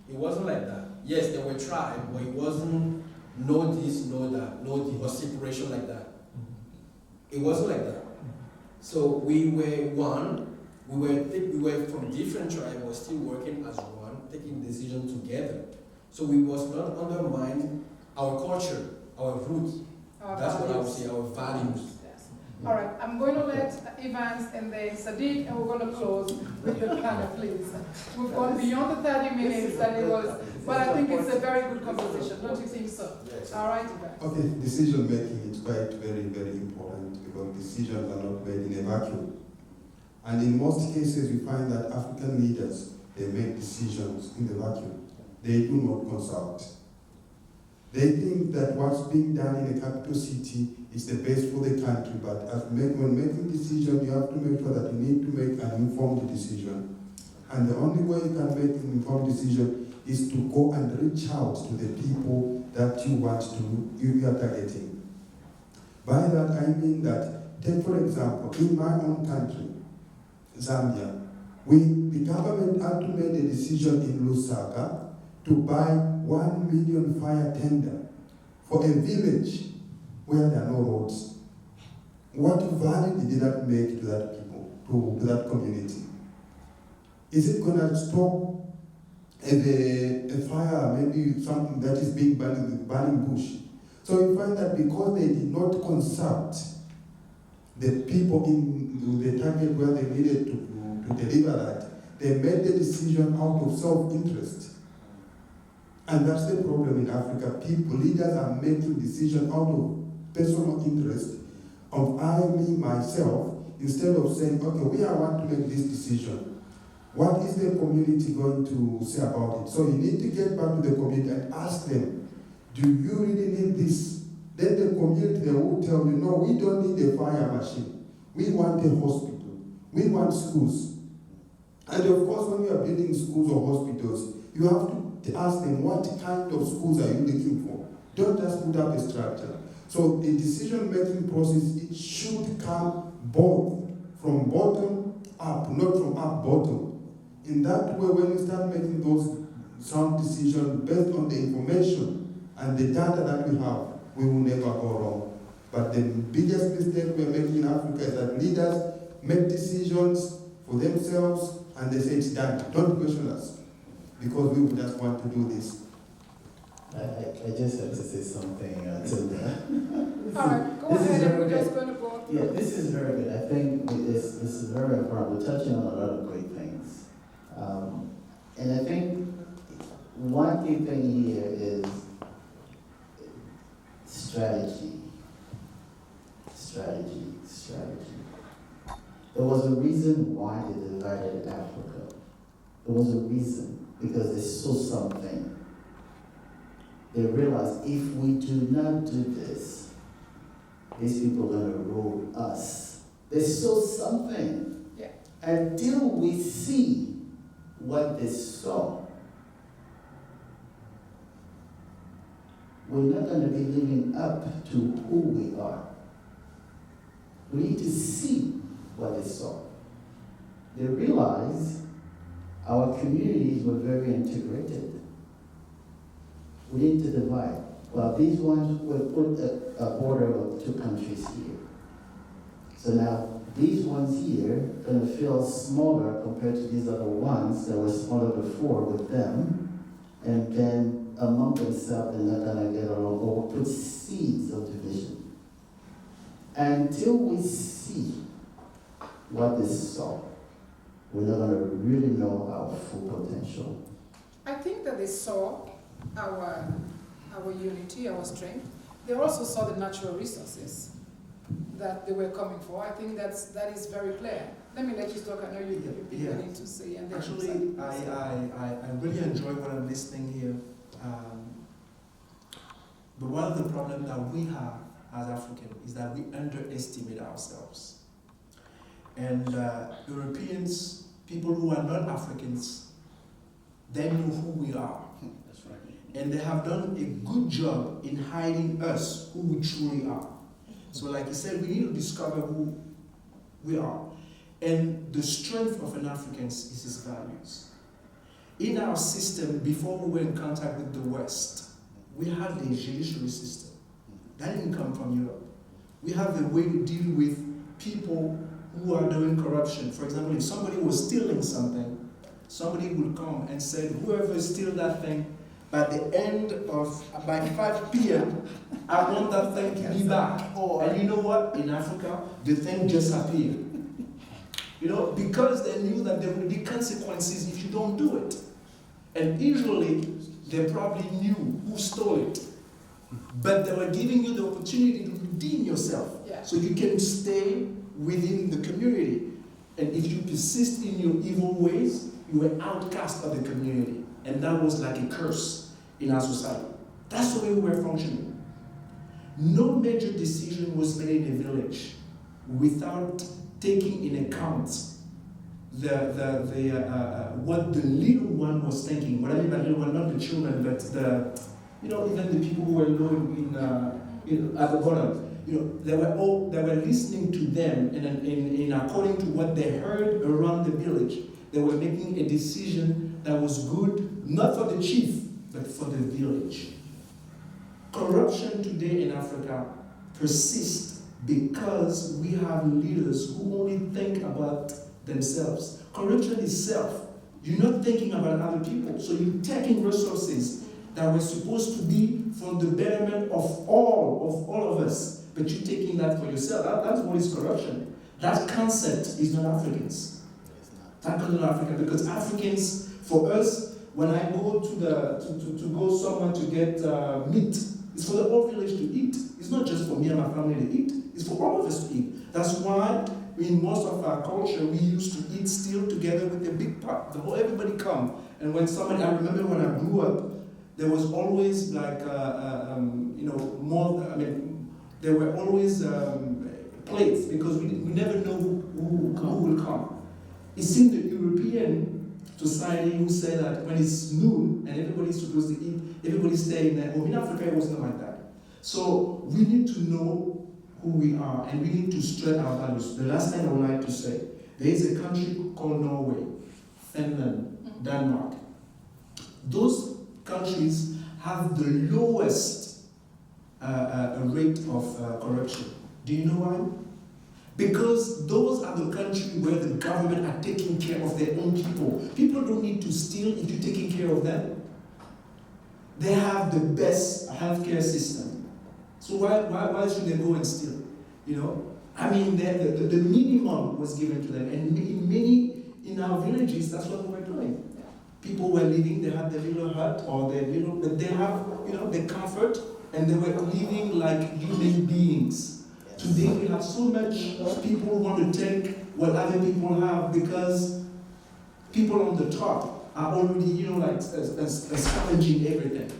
It wasn't like that. Yes, there were tribes, but it wasn't no this, no that, no the, or separation like that. It wasn't like that. So we were one, we were from different tribes, we were still working as one, taking decisions together. So we must not undermine our culture, our roots. That's what I would say, our values. Yes. All right, I'm going to let Evans and then Sadiq, and we're going to close with the panel, please. We've gone beyond the 30 minutes that it was, but I think it's a very good conversation, don't you think so? Yes. All right, Evans. Okay, decision making is quite very, very important because decisions are not made in a vacuum. And in most cases, we find that African leaders, they make decisions in the vacuum. They do not consult. They think that what's being done in a capital city is the best for the country, but when making decisions, you have to make sure that you need to make an informed decision. And the only way you can make an informed decision is to go and reach out to the people that you are targeting. By that, I mean that, take for example, in my own country, Zambia, the government had to make a decision in Lusaka to buy 1 million fire tender for a village where there are no roads. What value did that make to that people, to that community? Is it going to stop a fire, maybe something that is being burning bush? So you find that because they did not consult the people in the target where they needed to deliver that, they made the decision out of self-interest. And that's the problem in Africa. Leaders are making decisions out of personal interest of I, me, myself, instead of saying, okay, we are want to make this decision. What is the community going to say about it? So you need to get back to the community and ask them, do you really need this? Then the community, they will tell you, no, we don't need a fire machine. We want a hospital. We want schools. And of course, when you are building schools or hospitals, you have to ask them, what kind of schools are you looking for? Don't just put up a structure. So the decision-making process, it should come both from bottom up, not from up bottom. In that way, when you start making those sound decisions based on the information and the data that we have, we will never go wrong. But the biggest mistake we're making in Africa is that leaders make decisions for themselves and they say it's done. Don't question us, because we just want to do this. I just have to say something to that. All right, go ahead, and we're just going to go through. Yeah, this is very good. I think this is very important. We're touching on a lot of great things. And I think one key thing here is strategy. There was a reason why they divided Africa. There was a reason, because they saw something. They realized if we do not do this, these people are going to rule us. They saw something. Yeah. Until we see what they saw, we're not going to be living up to who we are. We need to see what they saw. They realized our communities were very integrated. We need to divide. Well, these ones will put a border of 2 countries here. So now, these ones here are going to feel smaller compared to these other ones that were smaller before with them. And then among themselves, they're not going to get along, or put seeds of division. Until we see what they saw, we're not going to really know our full potential. I think that they saw our unity, our strength. They also saw the natural resources that they were coming for. I think that is very clear. Let me let you talk. I know you've been willing to say. And then actually, I really enjoy what I'm listening here. But one of the problems that we have as Africans is that we underestimate ourselves. And Europeans, people who are not Africans, they know who we are. That's right. And they have done a good job in hiding us, who we truly are. So like you said, we need to discover who we are. And the strength of an African is his values. In our system, before we were in contact with the West, we had the judiciary system. That didn't come from Europe. We have a way to deal with people who are doing corruption. For example, if somebody was stealing something, somebody would come and say, whoever steals that thing, by 5 p.m., I want that thing to be back. And you know what? In Africa, the thing just appeared. You know, because they knew that there would be consequences if you don't do it. And usually, they probably knew who stole it. But they were giving you the opportunity to redeem yourself. Yeah. So you can stay within the community. And if you persist in your evil ways, you were outcast of the community. And that was like a curse in our society. That's the way we were functioning. No major decision was made in a village without taking in account what the little one was thinking. What I mean by little one, not the children, but even the people who were low at the bottom. They were listening to them, and in according to what they heard around the village, they were making a decision that was good, not for the chief, but for the village. Corruption today in Africa persists because we have leaders who only think about themselves. Corruption is self. You're not thinking about other people. So you're taking resources that were supposed to be for the betterment of all of us, but you're taking that for yourself. That's what is corruption. That concept is not Africans. That comes from Africa, because Africans, for us, when I go to go somewhere to get meat, it's for the whole village to eat. It's not just for me and my family to eat. It's for all of us to eat. That's why in most of our culture, we used to eat still together with a big pot. The whole everybody come. And when somebody, I remember when I grew up, there was always like, more, there were always plates because we never know who will come. It's in the European society who say that when it's noon and everybody's supposed to eat, everybody's staying there. Well, in Africa, it was not like that. So we need to know who we are and we need to stress our values. The last thing I would like to say, there is a country called Norway, Finland, Denmark. Those countries have the lowest rate of corruption. Do you know why? Because those are the countries where the government are taking care of their own people. People don't need to steal if you're taking care of them. They have the best healthcare system. So why should they go and steal? You know? I mean, the minimum was given to them. And in our villages, that's what we were doing. People were living, they had their little hut or their little, but they have, the comfort, and they were living like human beings. Today we have so much people want to take what other people have because people on the top are already, scavenging everything.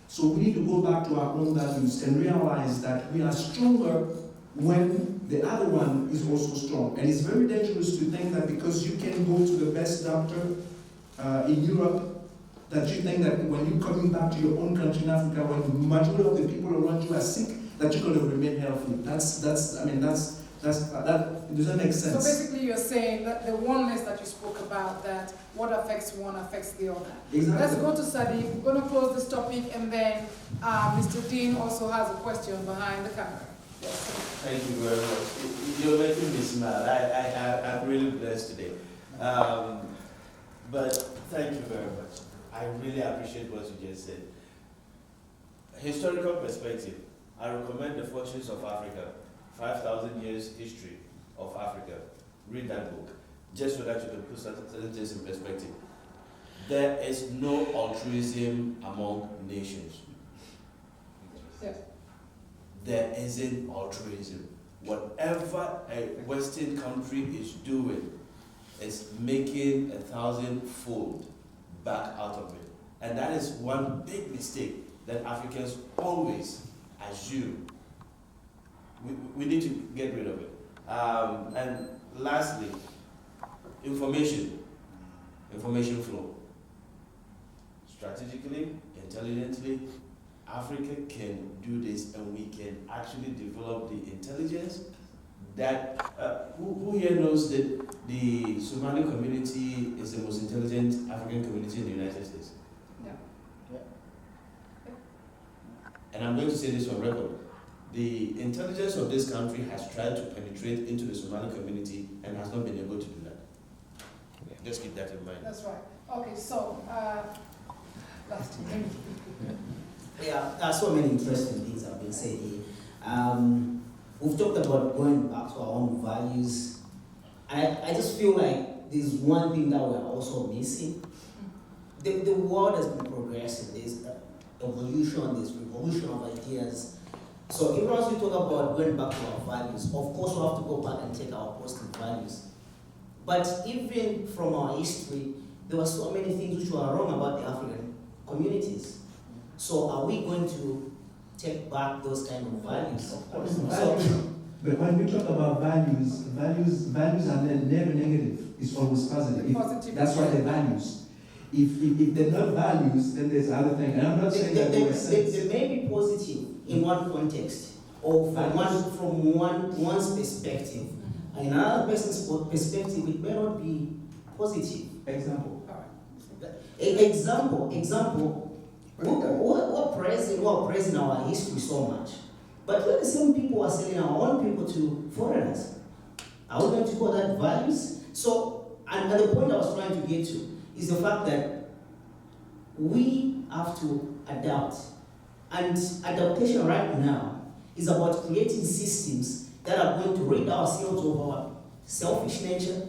So we need to go back to our own values and realize that we are stronger when the other one is also strong. And it's very dangerous to think that because you can go to the best doctor in Europe, that you think that when you're coming back to your own country in Africa, when the majority of the people around you are sick, that you're going to remain healthy. That doesn't make sense. So basically you're saying that the oneness that you spoke about, that what affects one affects the other. Exactly. Let's go to Sadiq. We're going to close this topic, and then Mr. Dean also has a question behind the camera. Yes. Thank you very much. You're making me smile. I'm really blessed today. But thank you very much. I really appreciate what you just said. Historical perspective. I recommend The Fortunes of Africa, 5,000 Years History of Africa. Read that book, just so that you can put certain things in perspective. There is no altruism among nations. Yes. There isn't altruism. Whatever a Western country is doing is making 1,000-fold back out of it. And that is one big mistake that Africans always assume. We need to get rid of it. And lastly, information flow. Strategically, intelligently, Africa can do this, and we can actually develop the intelligence that, who here knows that the Somali community is the most intelligent African community in the United States? And I'm going to say this on record. The intelligence of this country has tried to penetrate into the Somali community and has not been able to do that. Yeah. Just keep that in mind. That's right. Okay, so, last thing. Yeah, there are so many interesting things have been said here. We've talked about going back to our own values. I just feel like there's one thing that we're also missing. The world has been progressing. There's evolution, there's revolution of ideas. So even as we talk about going back to our values, of course we have to go back and take our positive values. But even from our history, there were so many things which were wrong about the African communities. So are we going to take back those kind of values? Of course. But when we talk about values are never negative. It's always positive. That's why they're values. If they're not values, then there's other thing. And I'm not saying that they may be positive in one context, or from one's perspective. In another person's perspective, it may not be positive. Example. Example. We're praising our history so much, but when the same people are selling our own people to foreigners, are we going to call that values? So, and the point I was trying to get to is the fact that we have to adapt. And adaptation right now is about creating systems that are going to rid ourselves of our selfish nature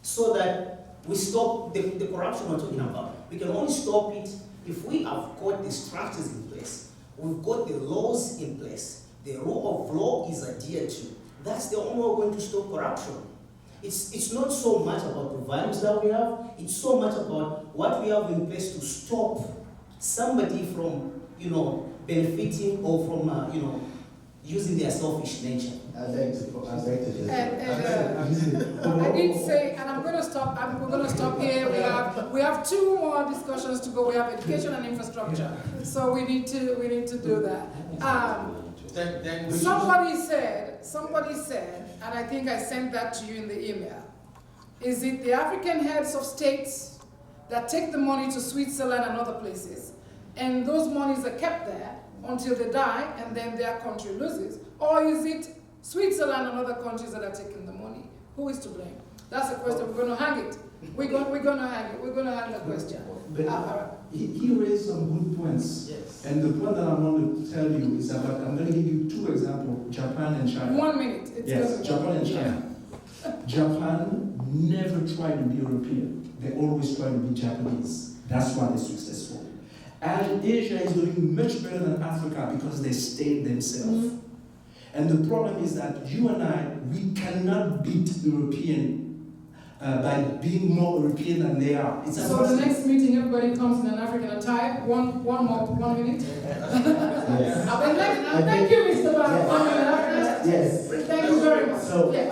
so that we stop the corruption we're talking about. We can only stop it if we have got the structures in place, we've got the laws in place, the rule of law is adhered to. That's the only way we're going to stop corruption. It's not so much about the values that we have, it's so much about what we have in place to stop somebody from, benefiting or from, using their selfish nature. I beg to I did say, and I'm going to stop. We're going to stop here. We have 2 more discussions to go. We have education and infrastructure, so we need to do that. Somebody said, and I think I sent that to you in the email. Is it the African heads of states that take the money to Switzerland and other places, and those monies are kept there until they die, and then their country loses? Or is it Switzerland and other countries that are taking the money? Who is to blame? That's a question. We're going to hang it. We're going to hang it. We're going to hang the question. But he raised some good points. Yes. And the point that I want to tell you is about, I'm going to give you 2 examples, Japan and China. 1 minute. Yes, Japan and China. Japan never tried to be European. They always try to be Japanese. That's why they're successful. And Asia is doing much better than Africa because they stayed themselves. Mm-hmm. And the problem is that you and I, we cannot beat European by being more European than they are. So the next meeting, everybody comes in an African attire. One minute. Yes. Thank you, Mr. Bar. Yes. Thank you very much. So yes.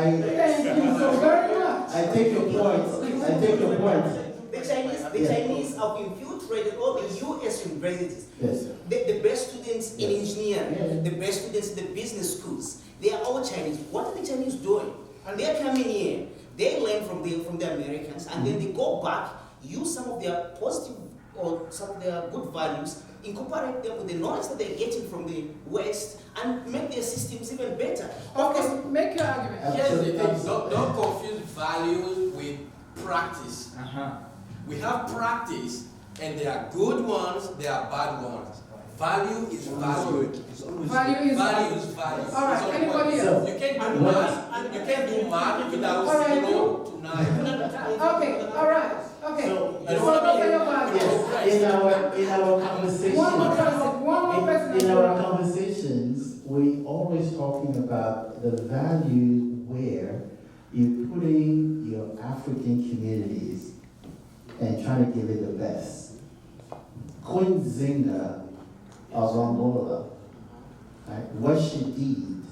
Thank you so very much. I take your point. The Chinese have infiltrated all the US universities. Yes. The best students in engineering, the best students in the business schools, they are all Chinese. What are the Chinese doing? And they are coming here. They learn from the Americans, and then they go back, use some of their positive or some of their good values, incorporate them with the knowledge that they're getting from the West, and make their systems even better. Okay, make your argument. Here's the thing, don't confuse values with practice. We have practice, and there are good ones, there are bad ones. Value is value. Value is value. All right, anybody else? You can't do math without 0 to 9. Okay, all right. Okay. So Yes. In our conversation, one more person. In our conversations, we always talking about the value where you're putting your African communities and trying to give it the best. Queen Zinga of Angola, right, what she did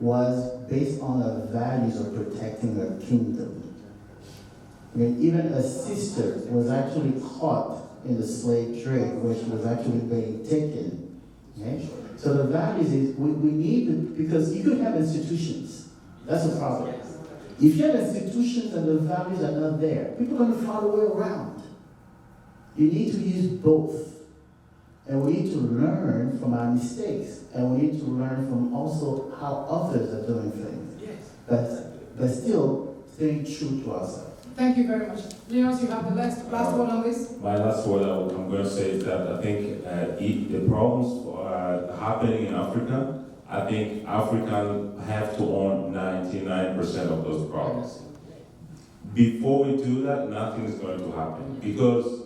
was based on the values of protecting her kingdom. I mean, even a sister was actually caught in the slave trade, where she was actually being taken. Okay? So the values is, we need to, because you could have institutions. That's a problem. If you have institutions and the values are not there, people are going to find a way around. You need to use both. And we need to learn from our mistakes. And we need to learn from also how others are doing things. Yes. But still staying true to ourselves. Thank you very much. Leon, you have the last word on this? My last word I'm going to say is that I think the problems happening in Africa, I think Africans have to own 99% of those problems. Before we do that, nothing is going to happen. Because,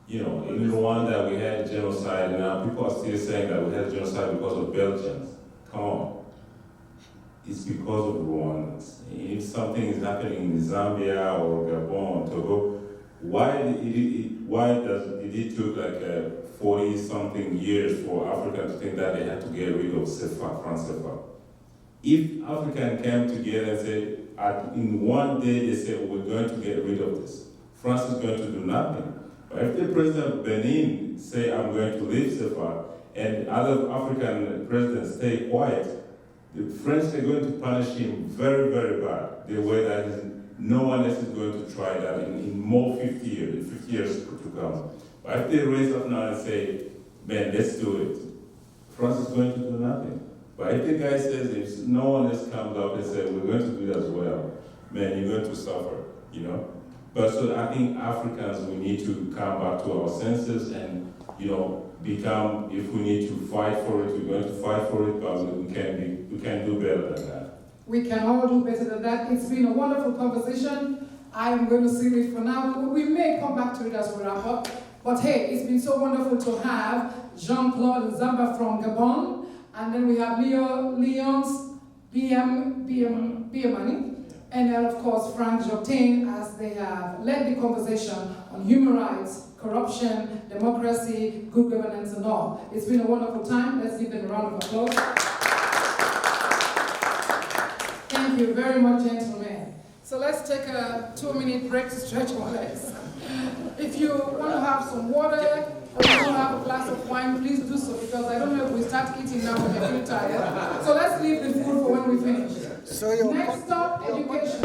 in Rwanda we had genocide, and now people are still saying that we had genocide because of Belgians. Come on. It's because of Rwandans. If something is happening in Zambia or Gabon or Togo, why did it took like 40-something years for Africa to think that they had to get rid of CFA, France CFA? If Africans came together and said, in one day they said, we're going to get rid of this, France is going to do nothing. But if the president of Benin say, I'm going to leave CFA, and other African presidents stay quiet, the French are going to punish him very, very bad. The way that no one else is going to try that in more 50 years to come. But if they raise up now and say, man, let's do it, France is going to do nothing. But if the guy says, if no one else comes up and says, we're going to do it as well, man, you're going to suffer, But so I think Africans, we need to come back to our senses and, become, if we need to fight for it, we're going to fight for it, but we can do better than that. We can all do better than that. It's been a wonderful conversation. I am going to seal it for now. We may come back to it as we wrap up. But hey, it's been so wonderful to have Jean-Claude Nzamba from Gabon, and then we have Leonce Biamani, and then of course Frank Jotain, as they have led the conversation on human rights, corruption, democracy, good governance and all. It's been a wonderful time. Let's give them a round of applause. Thank you very much, gentlemen. So let's take a 2-minute break to stretch our legs. If you want to have some water, or you want to have a glass of wine, please do so, because I don't know if we start eating now when I feel tired. So let's leave the food for when we finish. Next up, education.